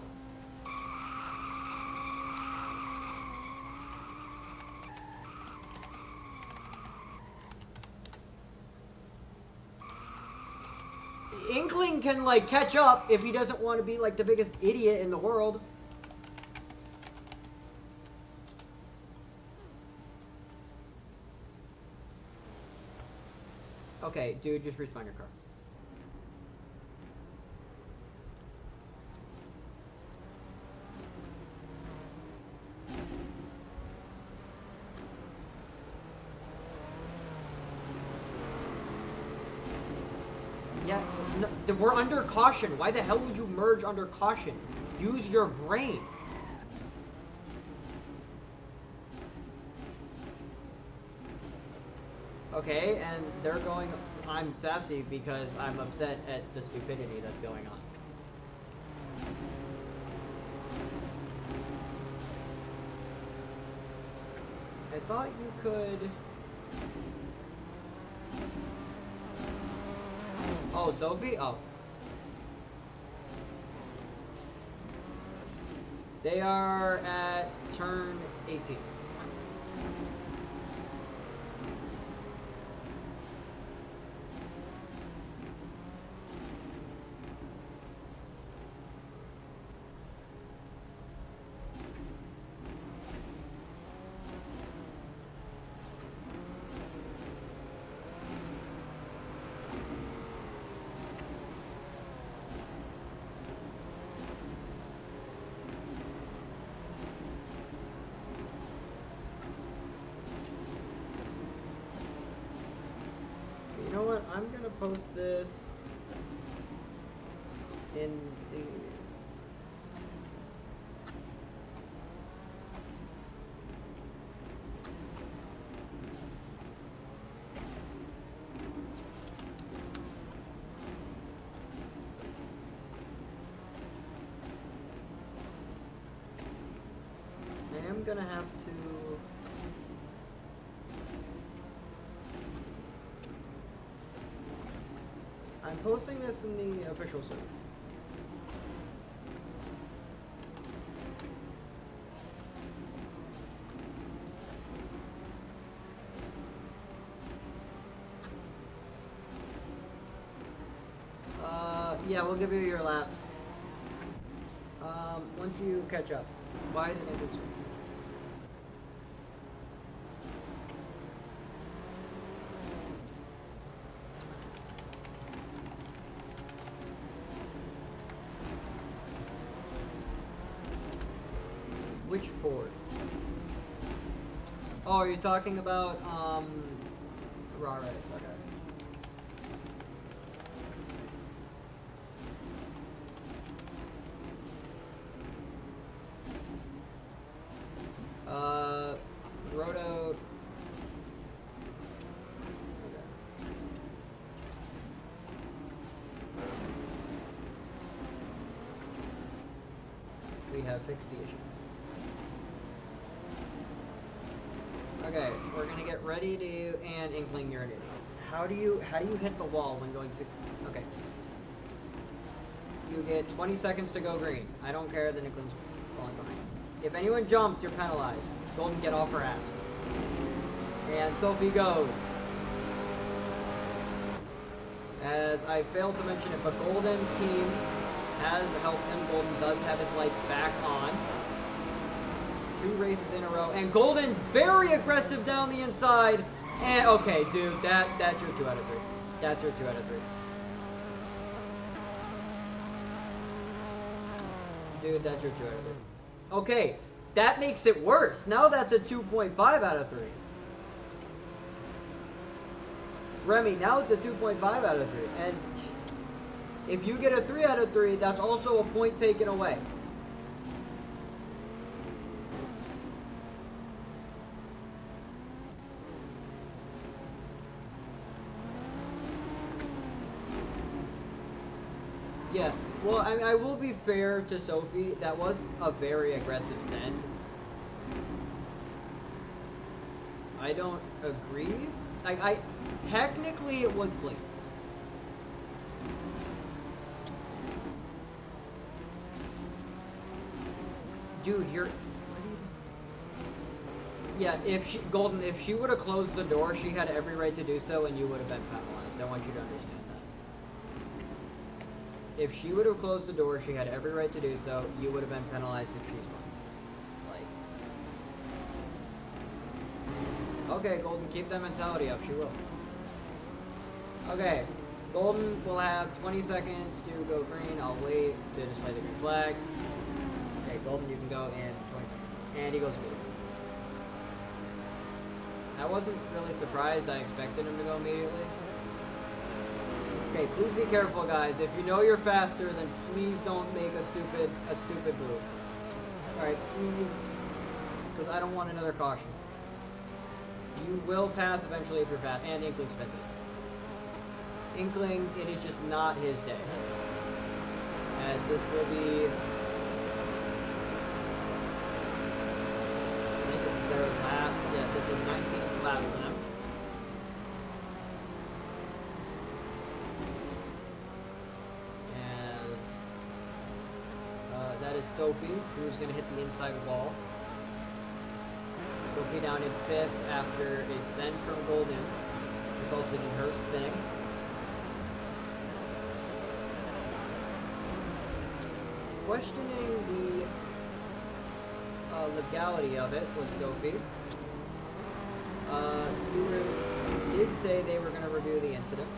Inkling can, like, catch up if he doesn't want to be, like, the biggest idiot in the world. Okay, dude, just respawn your car. Yeah, no, we're under caution. Why the hell would you merge under caution? Use your brain. Okay, and they're going... I'm sassy because I'm upset at the stupidity that's going on. I thought you could... Oh, Sophie? Oh. They are at turn 18. You know what? I'm gonna post this in the... I am gonna have to... I'm posting this in the official server. Yeah, we'll give you your lap. Once you catch up. Why didn't it do so? Which Ford? Oh, are you talking about, raw rice, okay. Roto. Okay. We have fixed the issue. Okay, we're gonna get ready to, and Inkling, you're an idiot. How do you hit the wall when going okay. You get 20 seconds to go green. I don't care that Inkling's falling behind. If anyone jumps, you're penalized. Golden, get off her ass. And Sophie goes. As I failed to mention it, but Golden's team has helped him. Golden does have his lights back on. 2 races in a row, and Golden very aggressive down the inside. And okay, dude, that's your 2 out of 3. That's your 2 out of 3. Dude, that's your 2 out of 3. Okay, that makes it worse. Now that's a 2.5 out of 3. Remy, now it's a 2.5 out of 3. And if you get a 3 out of 3, that's also a point taken away. Yeah, well, I will be fair to Sophie. That was a very aggressive send. I don't agree. Like, technically it was clean. Dude, you're... Yeah, Golden, if she would have closed the door, she had every right to do so, and you would have been penalized. I want you to understand that. If she would have closed the door, she had every right to do so. You would have been penalized if she's won. Like, okay, Golden, keep that mentality up. She will. Okay, Golden will have 20 seconds to go green. I'll wait to display the green flag. Okay, Golden, you can go in 20 seconds. And he goes blue. I wasn't really surprised. I expected him to go immediately. Okay, please be careful, guys. If you know you're faster, then please don't make a stupid move. Alright, please. Because I don't want another caution. You will pass eventually if you're fast. And Inkling's spent it. Inkling, it is just not his day. As this will be... I think this is their lap. Yeah, this is 19th lap for them. That is Sophie, who's going to hit the inside wall. Sophie down in 5th after a send from Golden resulted in her spinning. Questioning the legality of it was Sophie. Stewards did say they were going to review the incident.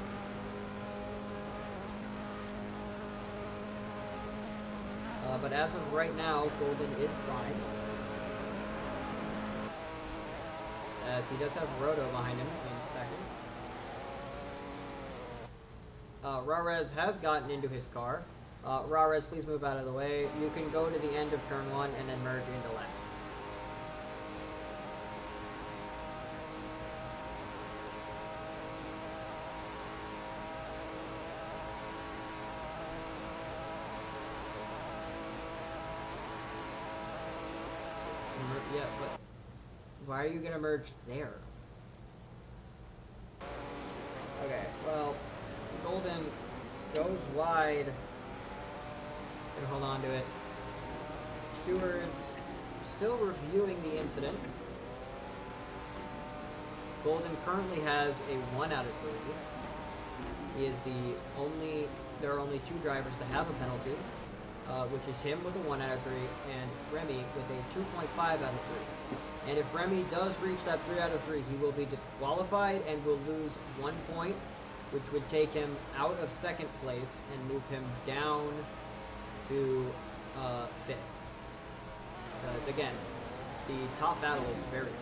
But as of right now, Golden is fine. As he does have Roto behind him in second. Rarez has gotten into his car. Rarez, please move out of the way. You can go to the end of turn 1 and then merge into left. Yeah, but why are you gonna merge there? Okay, well, Golden goes wide. Gonna hold on to it. Stewards still reviewing the incident. Golden currently has a 1 out of 3. He is the only there are only 2 drivers to have a penalty, which is him with a 1 out of 3 and Remy with a 2.5 out of 3. And if Remy does reach that 3 out of 3, he will be disqualified and will lose 1 point, which would take him out of 2nd place and move him down to 5th. Because again, the top battle is very close.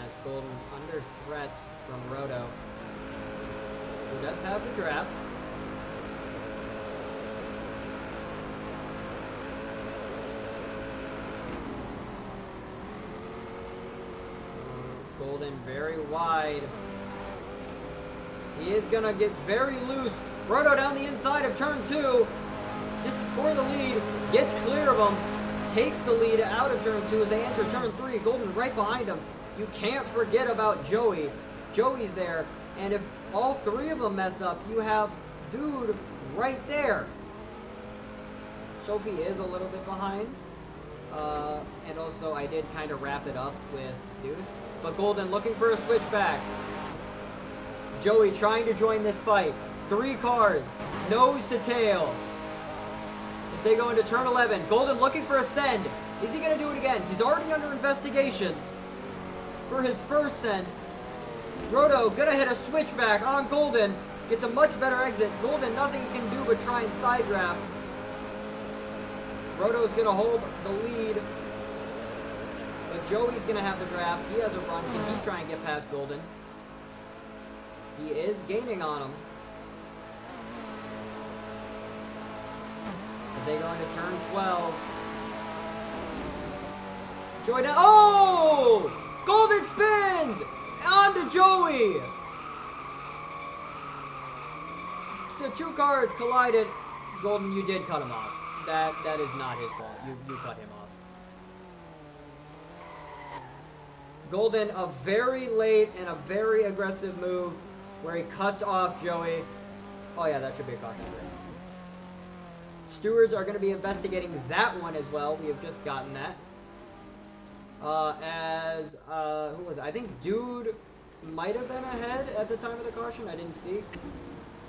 As Golden under threat from Roto, who does have the draft. Golden very wide. He is gonna get very loose. Roto down the inside of turn 2. This is for the lead. Gets clear of him. Takes the lead out of turn 2 as they enter turn 3. Golden right behind him. You can't forget about Joey. Joey's there. And if all 3 of them mess up, you have Dude right there. Sophie is a little bit behind. And also I did kind of wrap it up with Dude. But Golden looking for a switchback. Joey trying to join this fight. 3 cars, nose to tail. As they go into turn 11, Golden looking for a send. Is he going to do it again? He's already under investigation for his first send. Roto going to hit a switchback on Golden. Gets a much better exit. Golden nothing he can do but try and side draft. Roto's going to hold the lead. But Joey's going to have the draft. He has a run. Can he try and get past Golden? He is gaining on him. As they go into turn 12. Joey down. Oh! Golden spins! Onto Joey! The 2 cars collided. Golden, you did cut him off. That is not his fault. You cut him off. Golden, a very late and a very aggressive move where he cuts off Joey. Oh yeah, that should be a caution. Stewards are going to be investigating that one as well. We have just gotten that. Who was it? I think Dude might have been ahead at the time of the caution. I didn't see.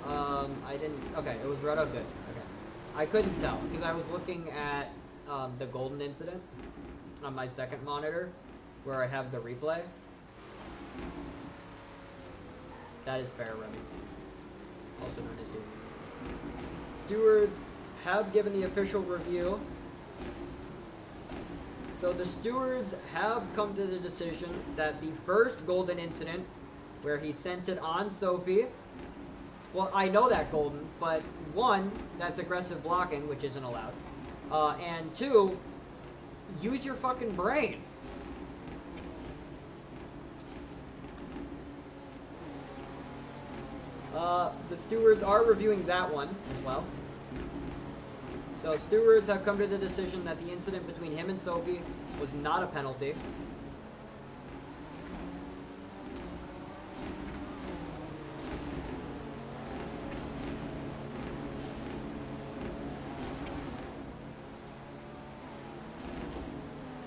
Okay, it was Roto. Good. Okay. I couldn't tell because I was looking at the Golden incident on my second monitor where I have the replay. That is fair, Remy. Also known as Dude. Stewards have given the official review. So the stewards have come to the decision that the first Golden incident, where he sent it on Sophie, well, I know that, Golden, but 1, that's aggressive blocking, which isn't allowed. And 2, use your fucking brain. The stewards are reviewing that one as well. So stewards have come to the decision that the incident between him and Sophie was not a penalty.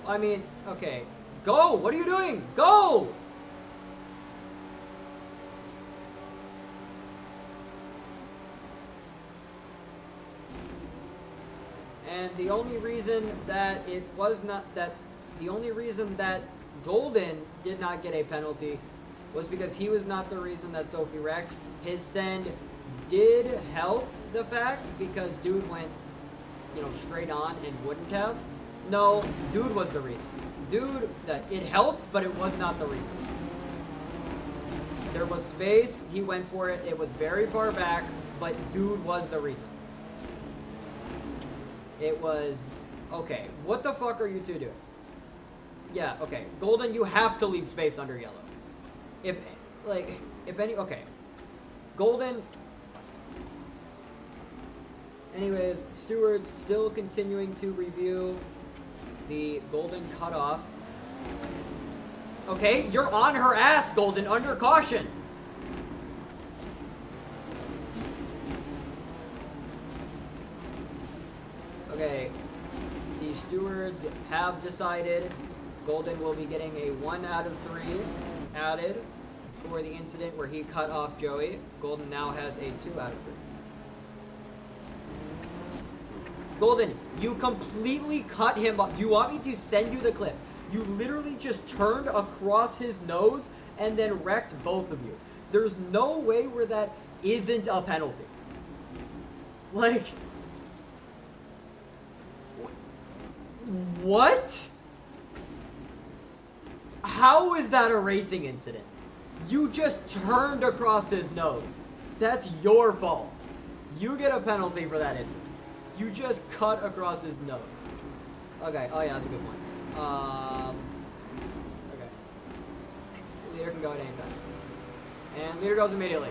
I mean, okay. Go! What are you doing? Go! And the only reason that Golden did not get a penalty was because he was not the reason that Sophie wrecked. His send did help the fact because Dude went, straight on and wouldn't have. No, Dude was the reason. Dude, it helped, but it was not the reason. There was space, he went for it, it was very far back, but Dude was the reason. It was, okay, what the fuck are you two doing? Yeah, okay, Golden, you have to leave space under yellow. Okay. Golden, anyways, stewards still continuing to review the Golden cutoff. Okay, you're on her ass, Golden, under caution. Okay, the the stewards have decided Golden will be getting a 1 out of 3 added for the incident where he cut off Joey. Golden now has a 2 out of 3. Golden, you completely cut him off. Do you want me to send you the clip? You literally just turned across his nose and then wrecked both of you. There's no way where that isn't a penalty. Like, what? How is that a racing incident? You just turned across his nose. That's your fault. You get a penalty for that incident. You just cut across his nose. Okay, oh yeah, that's a good one. Okay. Leader can go at any time. And leader goes immediately.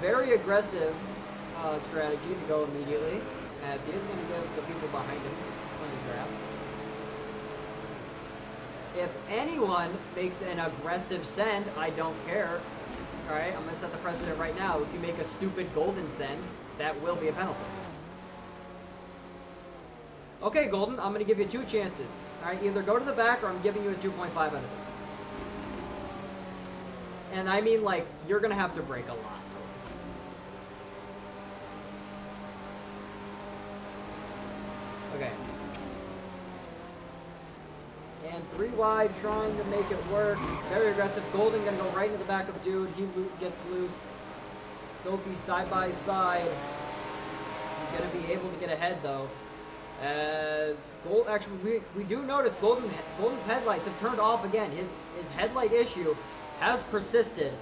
Very aggressive strategy to go immediately, as he is going to give the people behind him plenty of grab. If anyone makes an aggressive send, I don't care. Alright, I'm going to set the precedent right now. If you make a stupid golden send, that will be a penalty. Okay, Golden, I'm going to give you 2 chances. Alright, either go to the back or I'm giving you a 2.5 out of 3. And I mean, like, you're going to have to break a lot. Okay. And 3 wide, trying to make it work. Very aggressive. Golden gonna go right into the back of Dude. He gets loose. Sophie side by side. He's gonna be able to get ahead though. As actually we do notice Golden's headlights have turned off again. His headlight issue has persisted.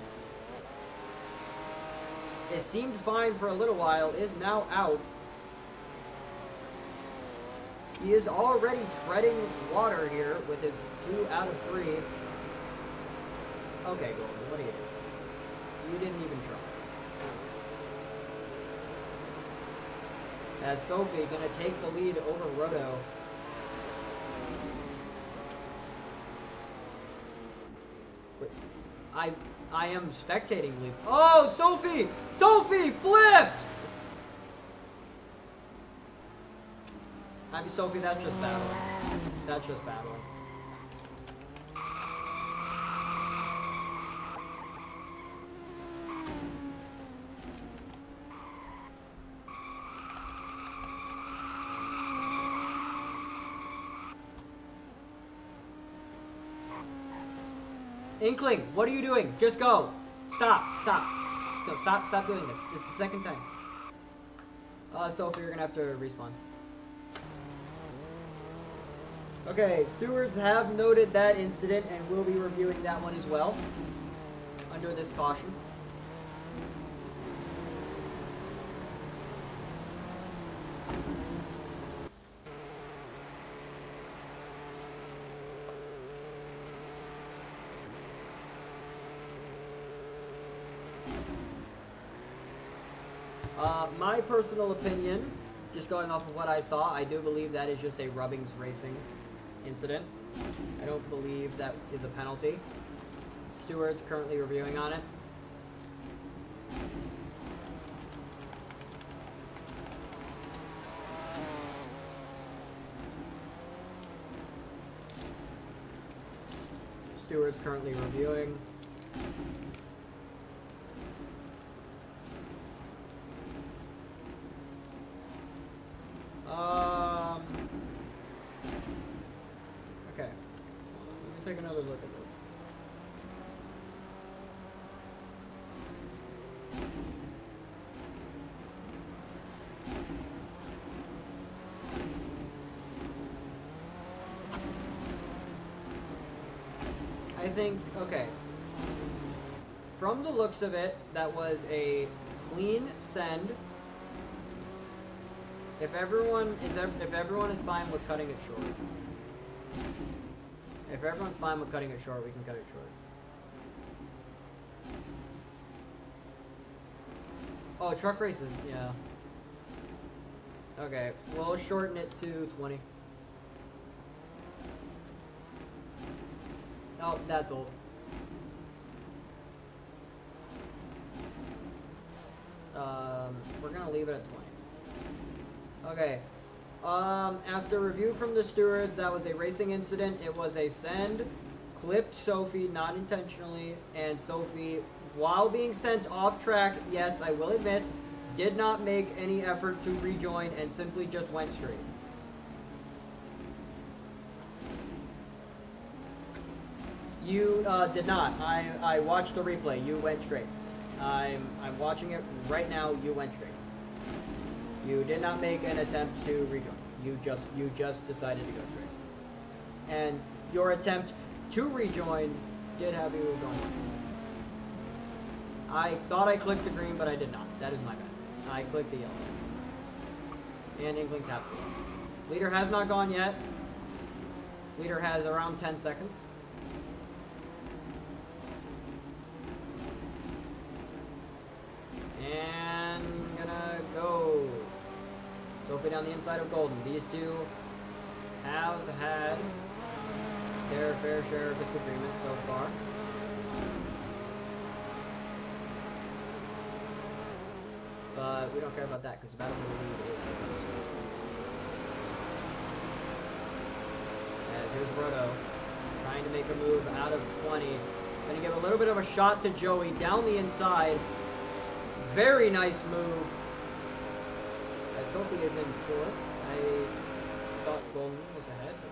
It seemed fine for a little while. Is now out. He is already treading water here with his 2 out of 3. Okay, Golden, what do you do? You didn't even try. As Sophie gonna take the lead over Roto. Wait, I am spectating Leaf. Oh, Sophie! Sophie flips! I mean, Sophie, that's just battling. That's just battling. Inkling, what are you doing? Just go. Stop. No, stop doing this. This is the second time. Sophie, you're gonna have to respawn. Okay, stewards have noted that incident and will be reviewing that one as well, under this caution. My personal opinion, just going off of what I saw, I do believe that is just a Rubbings Racing incident. I don't believe that is a penalty. Stewards currently reviewing on it. Stewards currently reviewing. Okay. Let me take another look at this. I think, okay. From the looks of it, that was a clean send. If everyone is fine with cutting it short. If everyone's fine with cutting it short, we can cut it short. Oh, truck races, yeah. Okay, we'll shorten it to 20. Oh, that's old. We're gonna leave it at 20. Okay. After review from the stewards, that was a racing incident. It was a send, clipped Sophie, not intentionally, and Sophie, while being sent off track, yes, I will admit, did not make any effort to rejoin and simply just went straight. You did not. I watched the replay. You went straight. I'm watching it right now. You went straight. You did not make an attempt to rejoin. You just decided to go straight. And your attempt to rejoin did have you going. I thought I clicked the green, but I did not. That is my bad. I clicked the yellow. And Inkling taps the yellow. Leader has not gone yet. Leader has around 10 seconds. And gonna go. Sophie down the inside of Golden. These two have had their fair share of disagreements so far. But we don't care about that because the battle for the lead is as here's Roto trying to make a move out of 20. Gonna give a little bit of a shot to Joey down the inside. Very nice move. As Sophie is in fourth. I thought Golden was ahead, but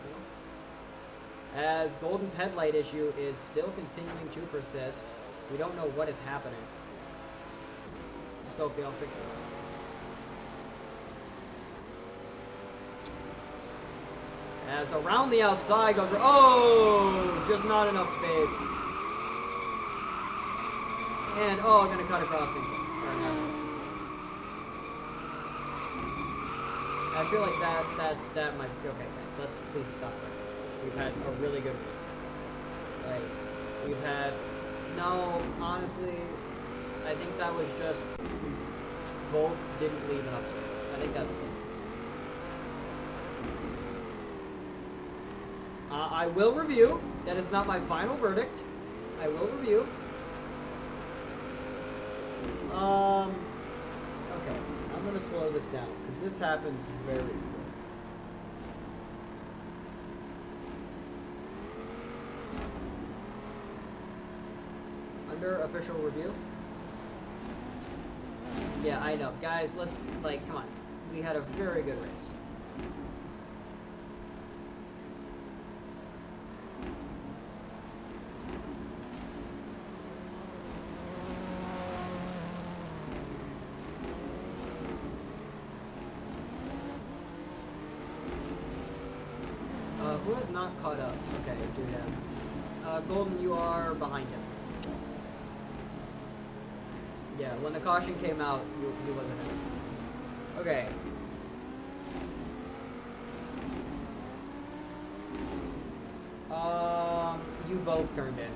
no. As Golden's headlight issue is still continuing to persist. We don't know what is happening. Sophie, I'll fix it. As around the outside goes, oh, just not enough space. And oh, I'm gonna cut across him. I feel like that might be okay, guys. Let's please stop there. We've had a really good race. Like we've had no, honestly. I think that was just both didn't leave enough space. I think that's cool. I will review. That is not my final verdict. I will review. Okay. I'm gonna slow this down because this happens very quick. Under official review. Yeah, I know. Guys, let's, like, come on. We had a very good race. Who has not caught up? Okay, dude. Golden, you are behind him. Yeah, when the caution came out, you wasn't in. Okay. You both turned in.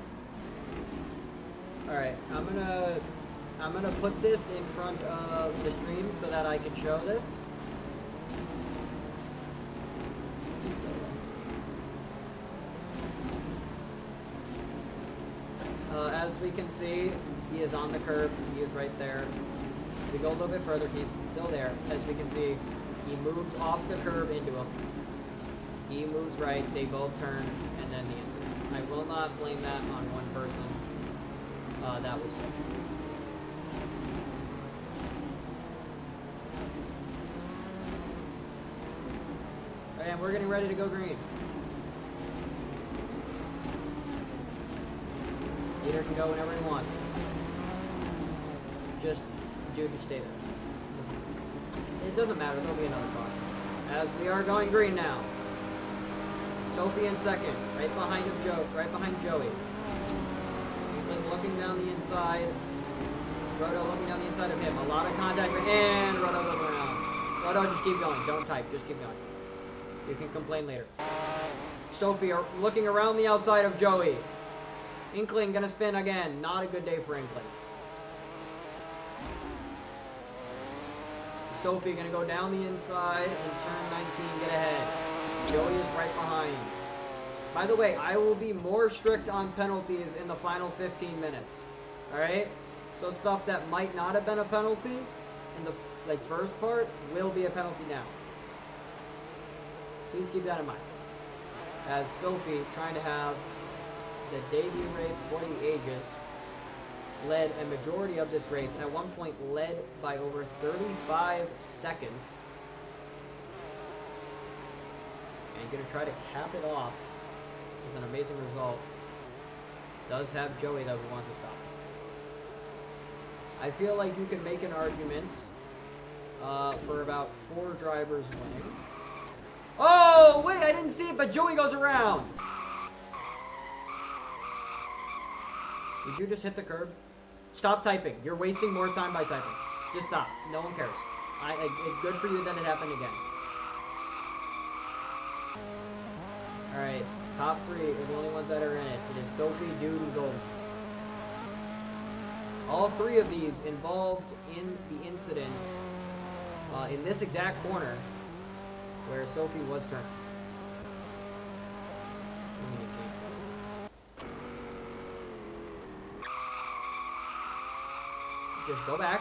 Alright, I'm gonna put this in front of the stream so that I can show this. As we can see, he is on the curb. He is right there. We go a little bit further. He's still there. As we can see, he moves off the curb into him. He moves right. They both turn, and then the incident. I will not blame that on one person. That was good. And we're getting ready to go green. Leader can go whenever he wants. Just stay there. It doesn't matter, there'll be another caution. As we are going green now. Sophie in second, right behind Joey. Inkling looking down the inside. Roto looking down the inside of him. A lot of contact, and Roto goes around. Roto, just keep going. Don't type, just keep going. You can complain later. Sophie are looking around the outside of Joey. Inkling gonna spin again. Not a good day for Inkling. Sophie gonna go down the inside and turn 19, get ahead. Joey is right behind. By the way, I will be more strict on penalties in the final 15 minutes. Alright? So stuff that might not have been a penalty in the first part will be a penalty now. Please keep that in mind. As Sophie, trying to have the debut race for the ages, led a majority of this race. At one point, led by over 35 seconds. And going to try to cap it off with an amazing result. Does have Joey, though, who wants to stop. I feel like you can make an argument for about 4 drivers winning. Oh, wait, I didn't see it, but Joey goes around. Did you just hit the curb? Stop typing. You're wasting more time by typing. Just stop. No one cares. It's good for you that it happened again. Alright, top 3 are the only ones that are in it. It is Sophie, Dude, and Gold. All 3 of these involved in the incident in this exact corner where Sophie was turned. Just go back,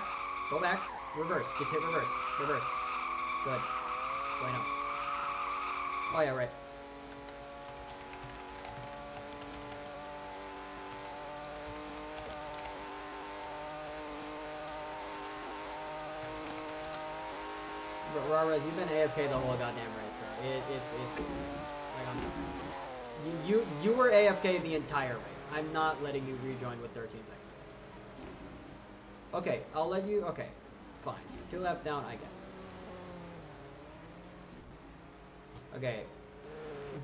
reverse, just hit reverse, good, bueno. Oh yeah, right. Rares, you've been AFK the whole goddamn race, bro. It's like you were AFK the entire race. I'm not letting you rejoin with 13 seconds. Okay, I'll let you. Okay, fine. 2 laps down, I guess. Okay,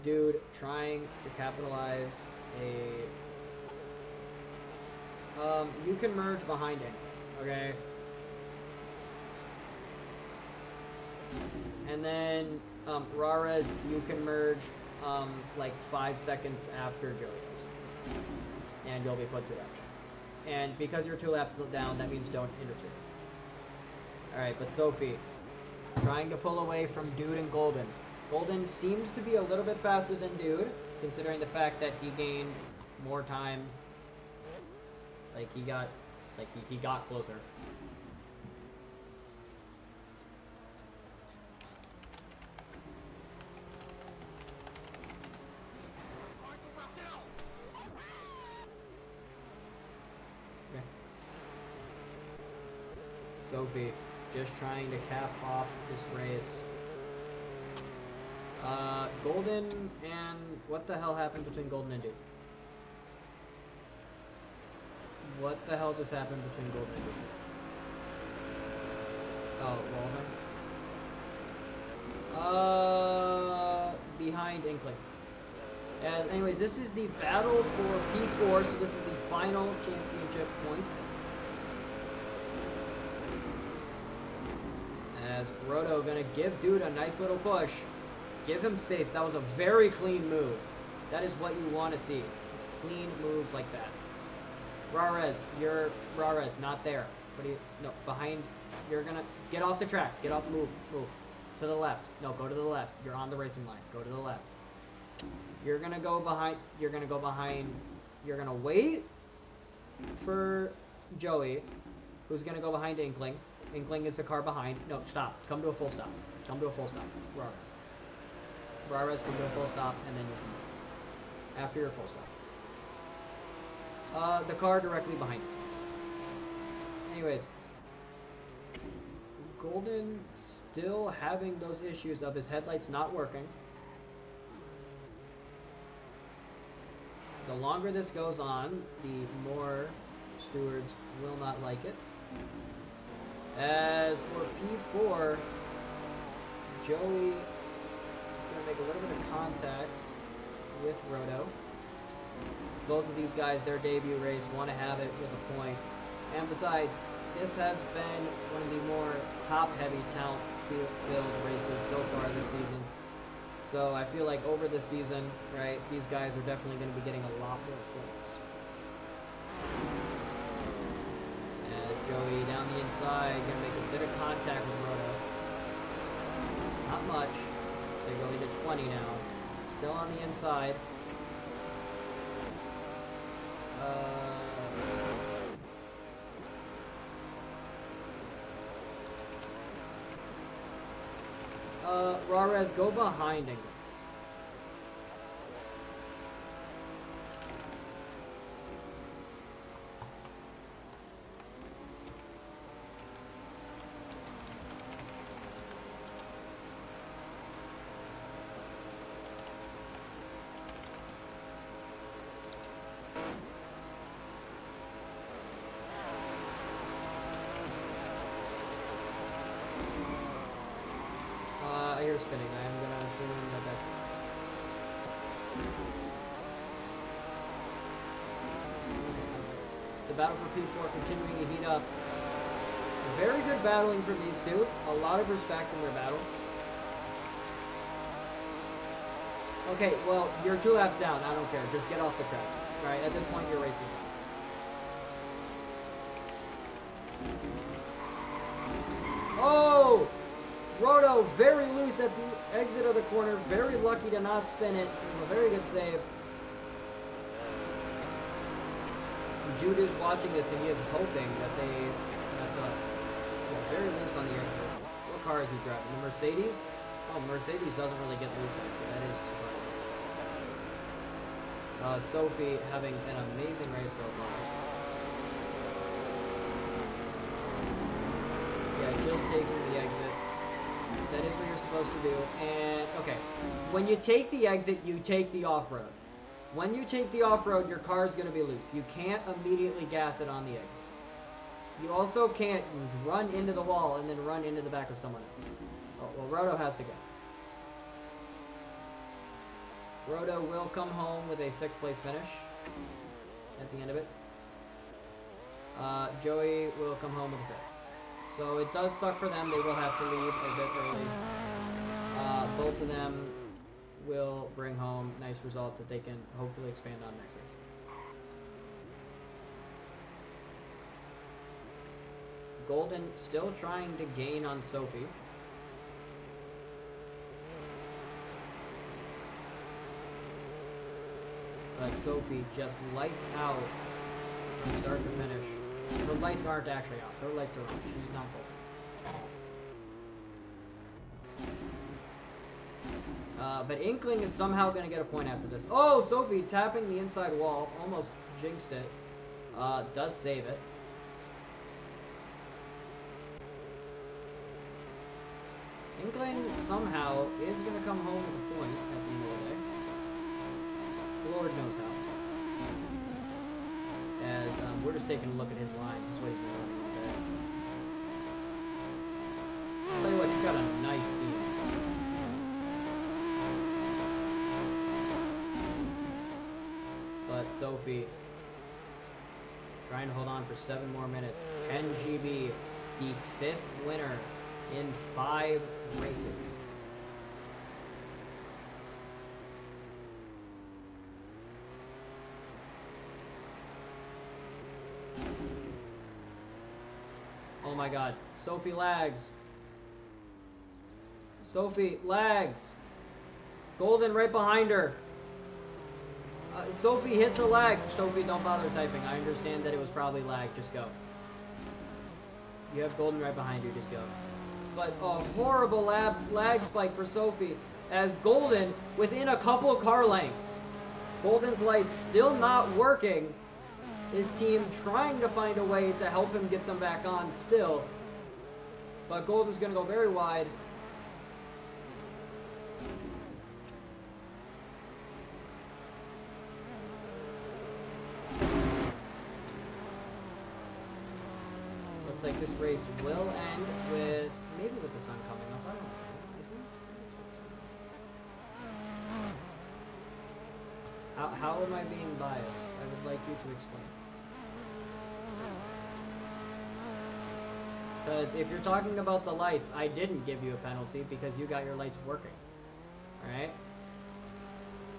Dude, trying to capitalize a. You can merge behind him. Okay. And then, Rares, you can merge, like 5 seconds after Joey does. And you'll be put 2 laps down. And because you're 2 laps down, that means don't interfere. Alright, but Sophie, trying to pull away from Dude and Golden. Golden seems to be a little bit faster than Dude, considering the fact that he gained more time. Like, he got closer. Sophie, just trying to cap off this race. Golden and... What the hell happened between Golden and Dude? What the hell just happened between Golden and Dude? Oh, Walden? Behind Inkling. And anyways, this is the battle for P4, so this is the final championship point. As Roto gonna give Dude a nice little push. Give him space. That was a very clean move. That is what you want to see. Clean moves like that. Rares, not there. What do you, no, behind, you're gonna, get off the track. Get off, move. To the left. No, go to the left. You're on the racing line. Go to the left. You're gonna go behind, you're gonna wait for Joey, who's gonna go behind Inkling. Inkling is the car behind. No, stop. Come to a full stop. Rares, come to a full stop, and then you can. After your full stop. The car directly behind you. Anyways. Golden still having those issues of his headlights not working. The longer this goes on, the more stewards will not like it. As for P4, Joey is going to make a little bit of contact with Roto. Both of these guys, their debut race, want to have it with a point. And besides, this has been one of the more top-heavy, talent-filled races so far this season. So I feel like over the season, right, these guys are definitely going to be getting a lot more points. Joey down the inside, gonna make a bit of contact with Roto. Not much. So going to 20 now. Still on the inside. Rares, go behind Inkling. tires spinning. I am gonna assume that that's the battle for P4 continuing to heat up. Very good battling from these two. A lot of respect in their battle. Okay, well, you're 2 laps down. I don't care. Just get off the track. Right? At this point, you're racing. Oh! Roto very loose at the exit of the corner. Very lucky to not spin it. A very good save. Jude is watching this and he is hoping that they mess up. Yeah, very loose on the exit. What car is he driving? The Mercedes? Oh, Mercedes doesn't really get loose actually. That is surprising. Sophie having an amazing race so far. Yeah, just taking the exit. That is what you're supposed to do. And, okay. When you take the exit, you take the off-road. When you take the off-road, your car is going to be loose. You can't immediately gas it on the exit. You also can't run into the wall and then run into the back of someone else. Oh, well, Roto has to go. Roto will come home with a 6th place finish at the end of it. Joey will come home with a 5th. So it does suck for them. They will have to leave a bit early. Both of them will bring home nice results that they can hopefully expand on next race. Golden still trying to gain on Sophie. But Sophie just lights out from start to finish. Her lights aren't actually out. Her lights are on. She's not golden. But Inkling is somehow going to get a point after this. Oh, Sophie tapping the inside wall. Almost jinxed it. Does save it. Inkling somehow is going to come home with a point at the end of the day. Lord knows how. As we're just taking a look at his lines. This is what he's been running all day. I'll tell you what, he's got a nice speed. But Sophie trying to hold on for 7 more minutes. Can she be the 5th winner in 5 races? Oh my god. Sophie lags. Sophie lags. Golden right behind her. Sophie hits a lag. Sophie, don't bother typing. I understand that it was probably lag. Just go. You have Golden right behind you. Just go. But a horrible lag spike for Sophie as Golden within a couple car lengths. Golden's lights still not working. His team trying to find a way to help him get them back on still. But Golden's going to go very wide. Looks like this race will end with, maybe with the sun coming up. I don't know. How am I being biased? I would like you to explain. Because if you're talking about the lights, I didn't give you a penalty because you got your lights working. Alright?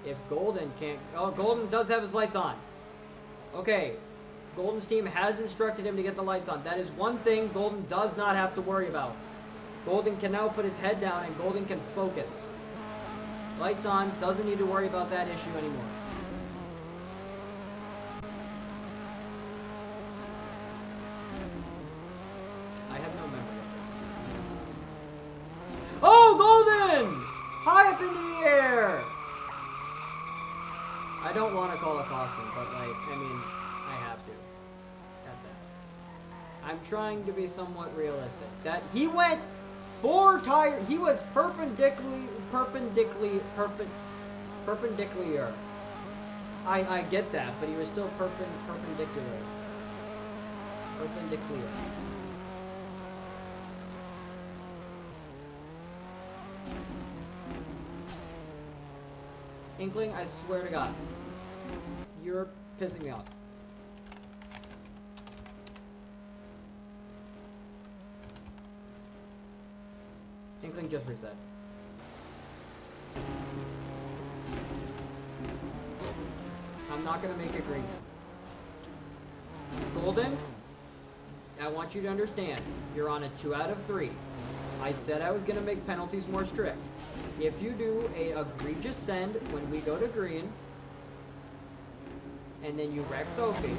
If Golden can't... Oh, Golden does have his lights on. Okay. Golden's team has instructed him to get the lights on. That is one thing Golden does not have to worry about. Golden can now put his head down and Golden can focus. Lights on, doesn't need to worry about that issue anymore. I have no memory of this. Oh, Golden! High up in the air! I don't want to call a caution, but like, I mean, I have to. At that. I'm trying to be somewhat realistic. That he went 4 tires. He was perpendicular. I get that, but he was still perpendicular. Perpendicular. Inkling, I swear to God. You're pissing me off. Inkling just reset. I'm not gonna make it green now. Golden, I want you to understand, you're on a 2 out of 3. I said I was gonna make penalties more strict. If you do a egregious send when we go to green, and then you wreck Sophie,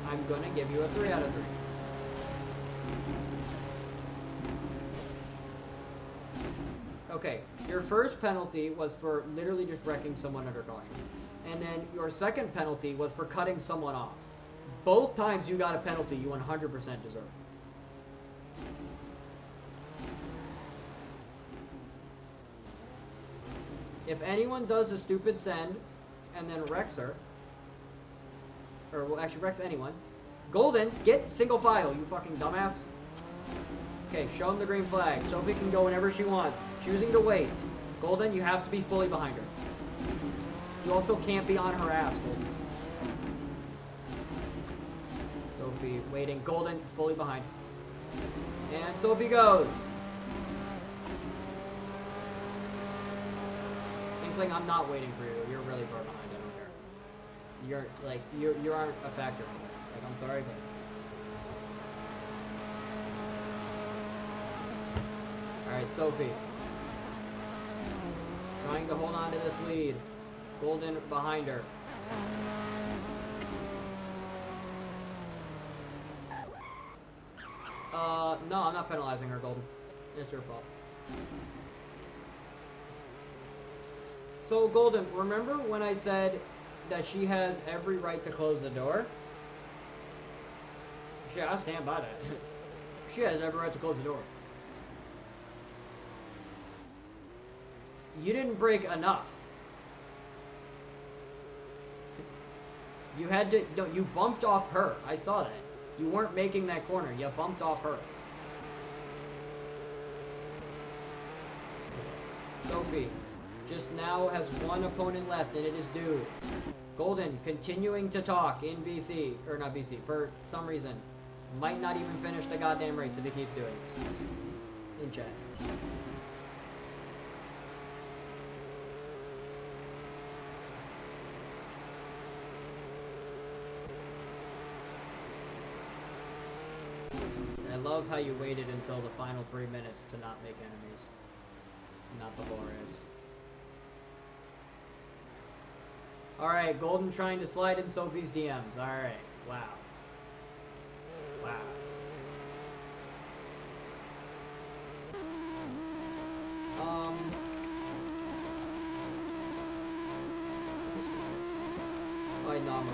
I'm gonna give you a 3 out of 3. Okay, your first penalty was for literally just wrecking someone under caution. And then your second penalty was for cutting someone off. Both times you got a penalty you 100% deserve. If anyone does a stupid send and then wrecks her, or well, actually wrecks anyone, Golden, get single file, you fucking dumbass. Okay, show him the green flag. Sophie can go whenever she wants. Choosing to wait. Golden, you have to be fully behind her. You also can't be on her ass, Golden. Sophie waiting. Golden, fully behind. And Sophie goes. Inkling, I'm not waiting for you. You're really far behind. I don't care. You're like you aren't a factor in this. Like, I'm sorry, but. Alright, Sophie. Trying to hold on to this lead. Golden behind her. No, I'm not penalizing her, Golden. It's your fault. So, Golden, remember when I said that she has every right to close the door? I stand by that. She has every right to close the door. You didn't break enough. You had to, no, you bumped off her. I saw that. You weren't making that corner. You bumped off her. Sophie just now has one opponent left, and it is Dude. Golden continuing to talk in BC, or not BC, for some reason. Might not even finish the goddamn race if he keeps doing it. In chat. I love how you waited until the final 3 minutes to not make enemies. Not the whole race. Alright, Golden trying to slide in Sophie's DMs. Alright, wow. Wow. Oh, Nama.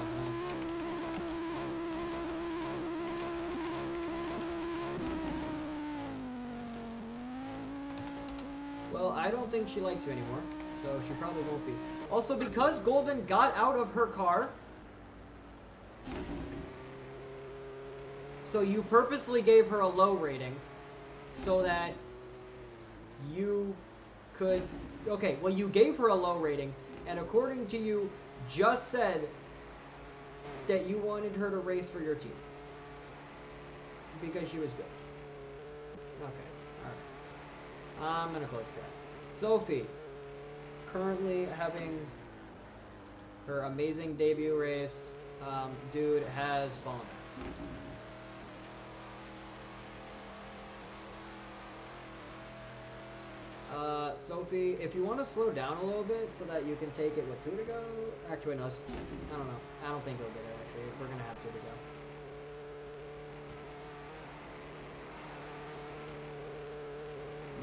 Well, I don't think she likes you anymore, so she probably won't be. Also, because Golden got out of her car, so you purposely gave her a low rating so that you could... Okay, well, you gave her a low rating, and according to you, just said that you wanted her to race for your team. Because she was good. Okay, alright. I'm gonna close that. Sophie, currently having her amazing debut race. Dude has fallen. Sophie, if you want to slow down a little bit so that you can take it with 2 to go. Actually, no, I don't know. I don't think you'll get it, actually. We're gonna have 2 to go.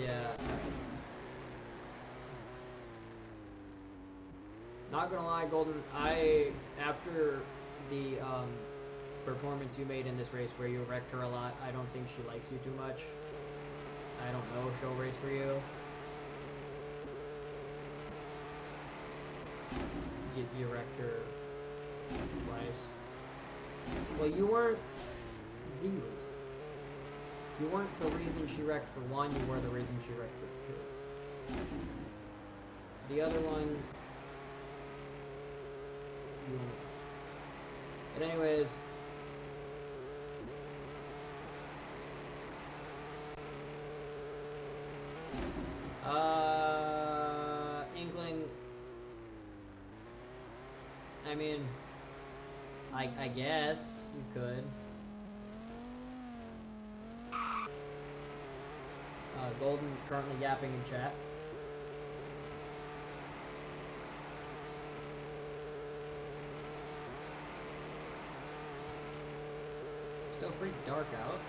Yeah, alright. Not gonna lie, Golden, after the, performance you made in this race where you wrecked her a lot, I don't think she likes you too much. I don't know if she'll race for you. You wrecked her twice. Well, you weren't the reason. You weren't the reason she wrecked for 1, you were the reason she wrecked for 2. The other one, You only know. But anyways, Inkling. I mean, I guess you could. Golden currently yapping in chat. Still pretty dark out.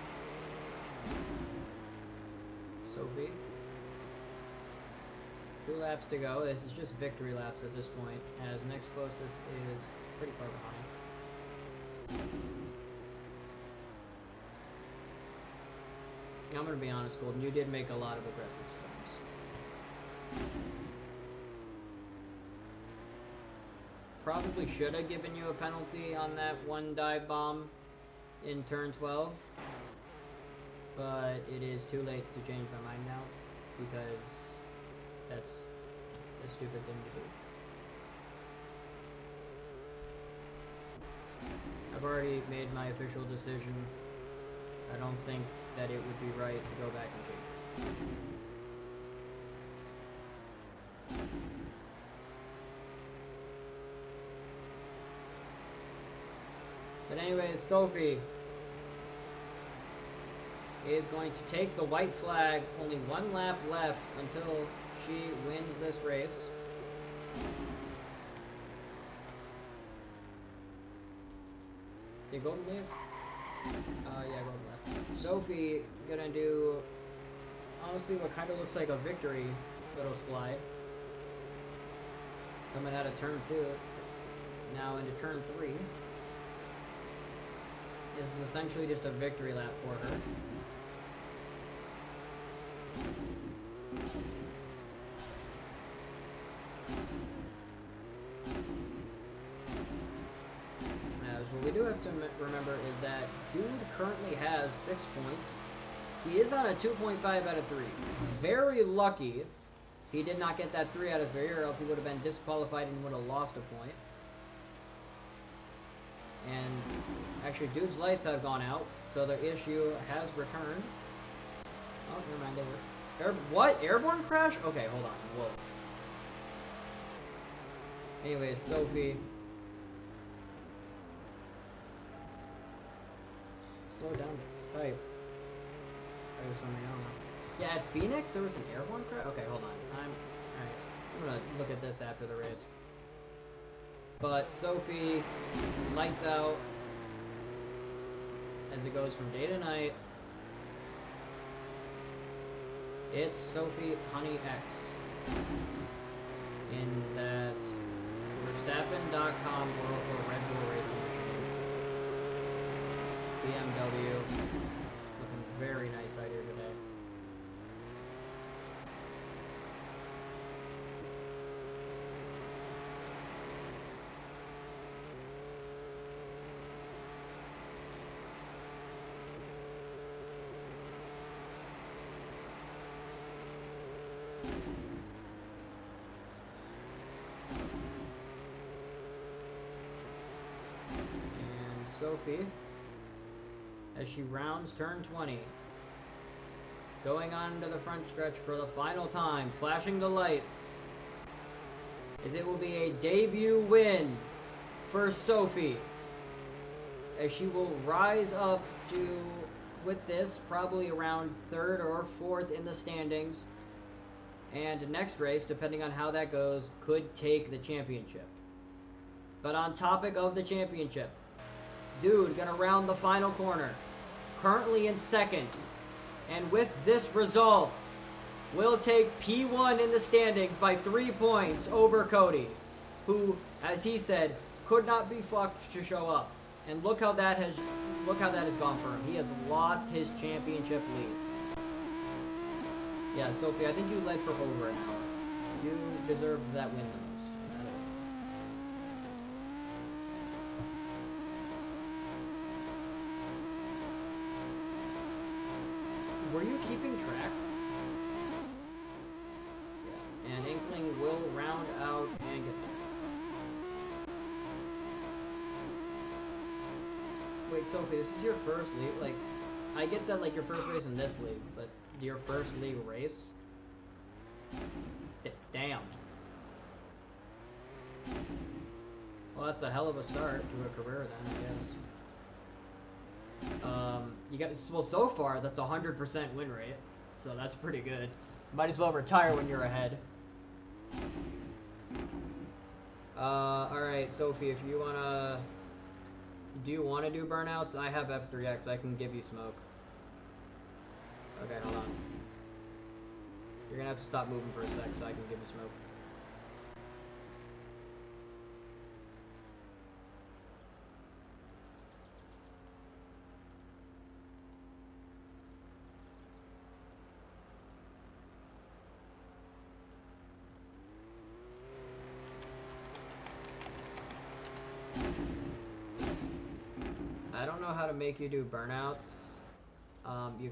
Sophie. 2 laps to go. This is just victory laps at this point, as next closest is pretty far behind. I'm gonna be honest, Golden, you did make a lot of aggressive stops. Probably should have given you a penalty on that one dive bomb in turn 12, but it is too late to change my mind now, because that's a stupid thing to do. I've already made my official decision. I don't think that it would be right to go back and change. But anyways, Sophie is going to take the white flag. Only 1 lap left until she wins this race. Did Golden leave? Yeah, Golden left. Sophie gonna do, honestly, what kind of looks like a victory little slide. Coming out of turn 2, now into turn 3. This is essentially just a victory lap for her. What we do have to remember is that Dude currently has 6 points. He is on a 2.5 out of 3. Very lucky he did not get that 3 out of 3, or else he would have been disqualified and would have lost a point. And actually, Dude's lights have gone out, so the issue has returned. Oh, never mind, they were. What? Airborne crash? Okay, hold on. Whoa. Anyways, Sophie. Slow down to type. Or something, I don't know. Yeah, at Phoenix, there was an airborne crash? Okay, hold on. Alright. I'm gonna look at this after the race. But Sophie, lights out as it goes from day to night. It's Sophie Honey X in that Verstappen.com World or Red Bull Racing machine. BMW, looking very nice out here today. And Sophie, as she rounds turn 20, going on to the front stretch for the final time, flashing the lights, as it will be a debut win for Sophie, as she will rise up to, with this, probably around 3rd or 4th in the standings, and next race, depending on how that goes, could take the championship. But on topic of the championship, Dude gonna round the final corner, currently in 2nd, and with this result, will take P1 in the standings by 3 points over Cody, who, as he said, could not be fucked to show up. And look how that has gone for him. He has lost his championship lead. Yeah, Sophie, I think you led for over an hour. You deserved that win the most. Were you keeping track? Yeah. And Inkling will round out and get there. Sophie, this is your first league. Like, I get that, like, your first race in this league, but your first league race? Damn. Well, that's a hell of a start to a career then, I guess. You got, well, so far, that's 100% win rate, so that's pretty good. Might as well retire when you're ahead. Alright, Sophie, if you wanna... Do you want to do burnouts? I have F3X. I can give you smoke. Okay, hold on. You're gonna have to stop moving for a sec so I can give you smoke. I don't know how to make you do burnouts. You...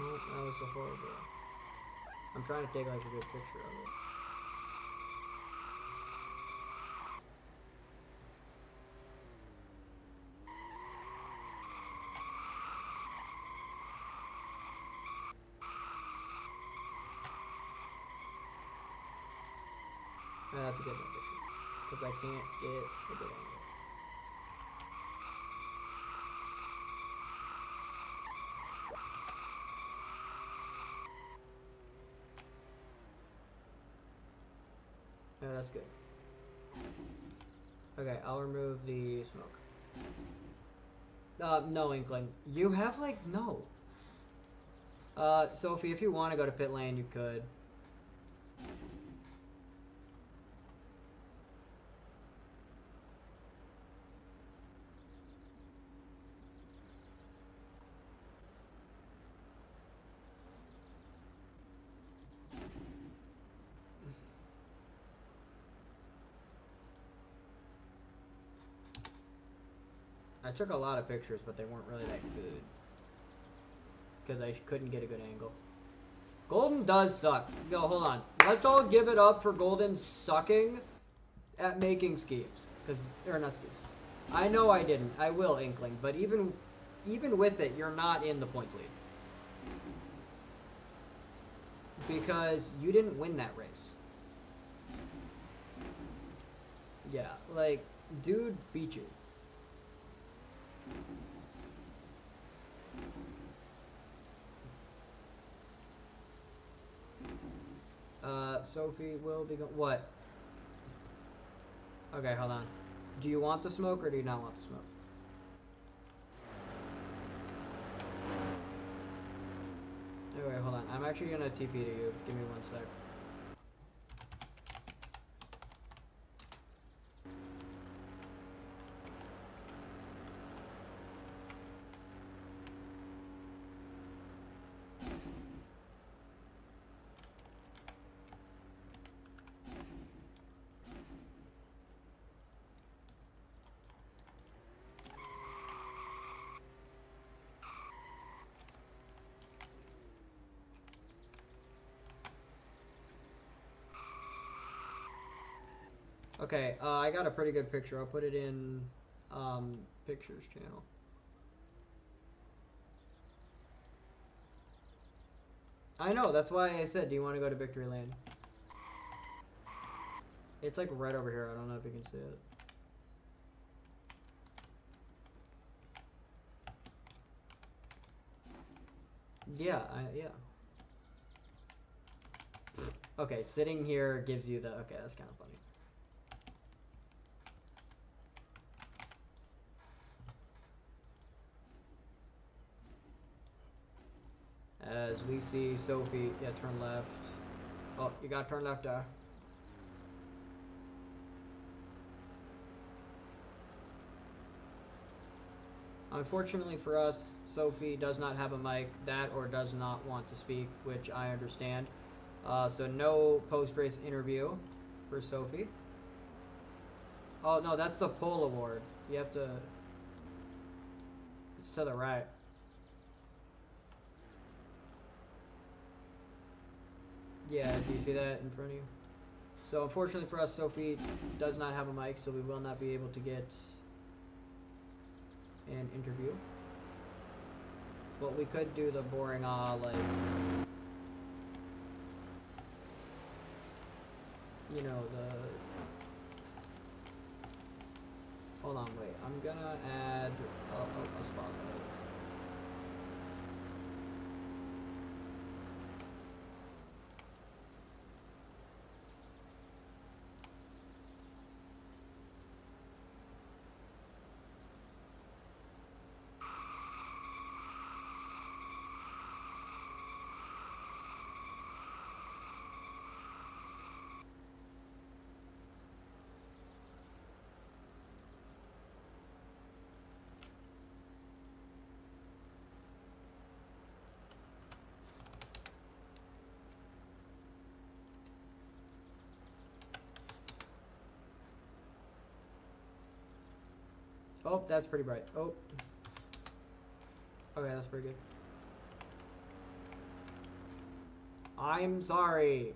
Oh, that was a horrible... I'm trying to take like a good picture of it. Oh, that's a good one picture. Because I can't get a good angle. Yeah, that's good. Okay, I'll remove the smoke. No, Inkling. You have, like, no. Sophie, if you want to go to pit lane, you could. I took a lot of pictures, but they weren't really that good. Because I couldn't get a good angle. Golden does suck. Yo, hold on. Let's all give it up for Golden sucking at making schemes. Or not schemes. I know I didn't. I will, Inkling. But even with it, you're not in the points lead. Because you didn't win that race. Yeah, like, dude beat you. Sophie will be what? Okay, hold on. Do you want the smoke or do you not want the smoke? Anyway, hold on. I'm actually gonna TP to you. Give me 1 sec. Okay, I got a pretty good picture. I'll put it in pictures channel. I know, that's why I said, do you want to go to Victory Lane? It's like right over here. I don't know if you can see it. Yeah, yeah. Okay, sitting here gives you the... Okay, that's kind of funny. As we see Sophie... Yeah, turn left. Oh, you gotta turn left, Unfortunately for us, Sophie does not have a mic, that or does not want to speak, which I understand. So no post-race interview for Sophie. Oh, no, that's the pole award. You have to... It's to the right. Yeah, do you see that in front of you? So unfortunately for us, Sophie does not have a mic, so we will not be able to get an interview. But we could do the boring, like, you know, the... Hold on, wait. I'm gonna add a spotlight. Oh, that's pretty bright. Oh. Okay, that's pretty good. I'm sorry.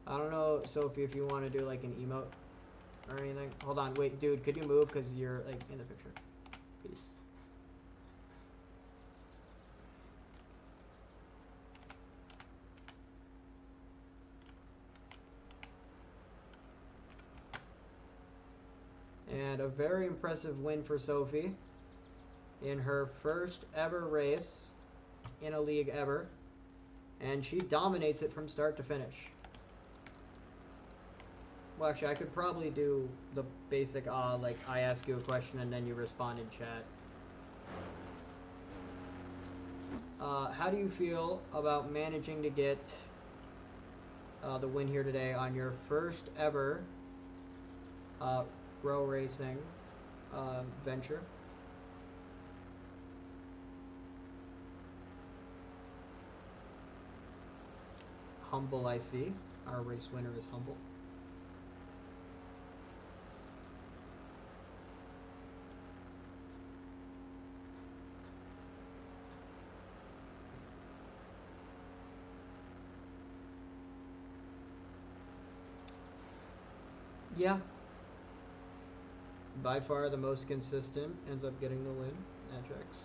I don't know, Sophie, if you want to do like an emote or anything. Hold on, wait, dude, could you move? Because you're like in the picture. Peace. And a very impressive win for Sophie in her first ever race in a league ever. And she dominates it from start to finish. Well, actually, I could probably do the basic, like, I ask you a question and then you respond in chat. How do you feel about managing to get the win here today on your first ever row racing venture? Humble, I see. Our race winner is humble. Yeah. By far the most consistent ends up getting the win. That checks.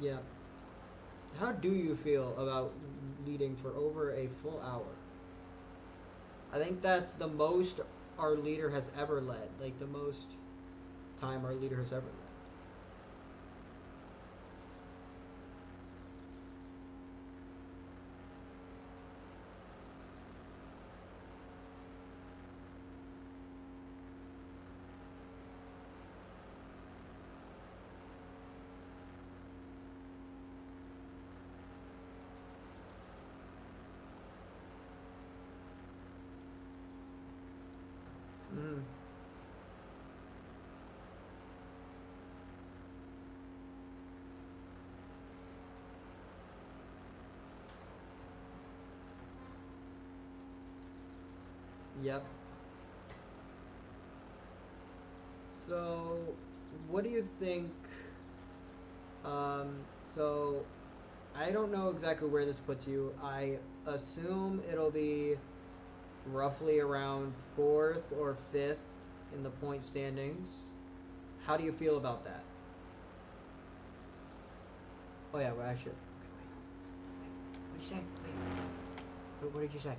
Yeah. How do you feel about leading for over a full hour? I think that's the most our leader has ever led. Like the most time our leader has ever led. Mm. Yep. So, what do you think? So I don't know exactly where this puts you. I assume it'll be roughly around fourth or fifth in the point standings. How do you feel about that? Oh yeah, well I should. Okay, wait. What did you say? Wait. What did you say?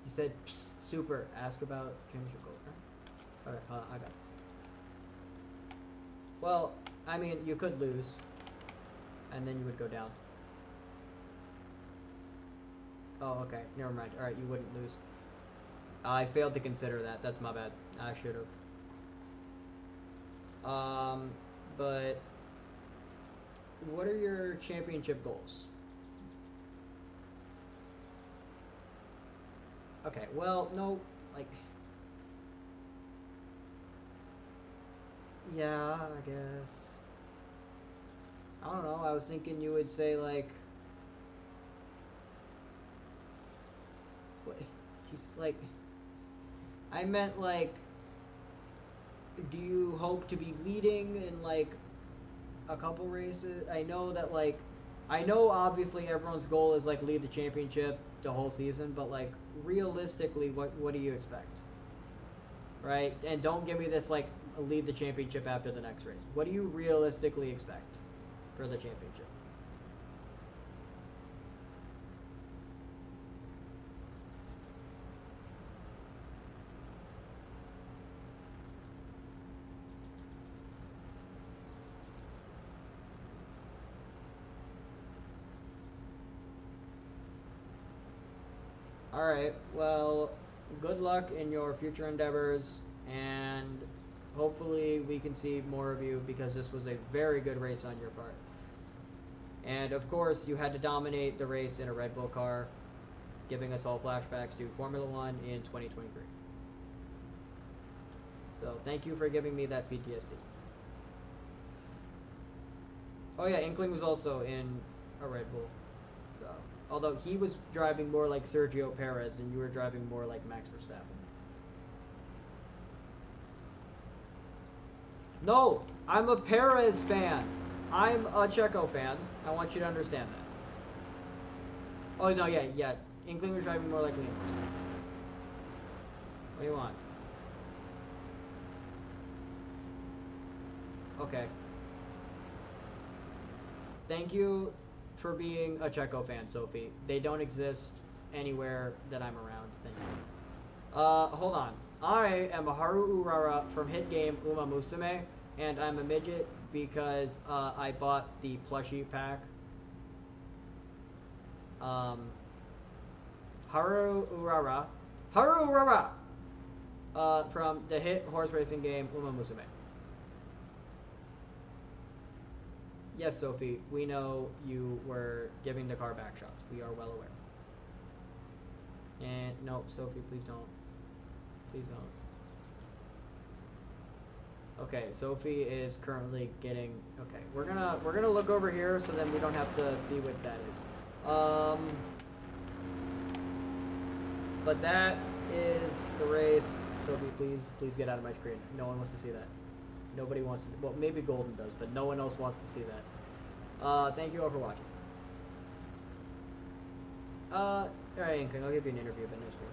You said, Psst, super. Ask about championship gold. Alright, I got this. Well, I mean, you could lose, and then you would go down. Oh, okay. Never mind. Alright, you wouldn't lose. I failed to consider that. That's my bad. I should have. But what are your championship goals? Okay, well, no, like, yeah, I guess. I don't know. I was thinking you would say like, what? He's like, I meant like, do you hope to be leading in like a couple races? I know that like, I know obviously everyone's goal is like lead the championship the whole season, but like realistically, what do you expect? Right? And don't give me this like lead the championship after the next race. What do you realistically expect for the championship? Alright, well, good luck in your future endeavors, and hopefully we can see more of you because this was a very good race on your part. And of course, you had to dominate the race in a Red Bull car, giving us all flashbacks to Formula One in 2023. So thank you for giving me that PTSD. Oh yeah, Inkling was also in a Red Bull. So, although he was driving more like Sergio Perez and you were driving more like Max Verstappen. No, I'm a Perez fan. I'm a Checo fan. I want you to understand that. Oh no, yeah. Inkling was driving more like Liam Verstappen. What do you want? Okay. Thank you for being a Checo fan, Sophie. They don't exist anywhere that I'm around. Thank you. Hold on. I am Haru Urara from hit game Uma Musume, and I'm a midget because I bought the plushie pack. Haru Urara from the hit horse racing game Uma Musume. Yes, Sophie, we know you were giving the car back shots. We are well aware. And no, Sophie, please don't. Please don't. Okay, Sophie is currently getting. Okay, we're gonna look over here so then we don't have to see what that is. But that is the race. Sophie, please get out of my screen. No one wants to see that. Nobody wants to see, well, maybe Golden does, but no one else wants to see that. Thank you all for watching. Alright, Inkling, I'll give you an interview, but no screen.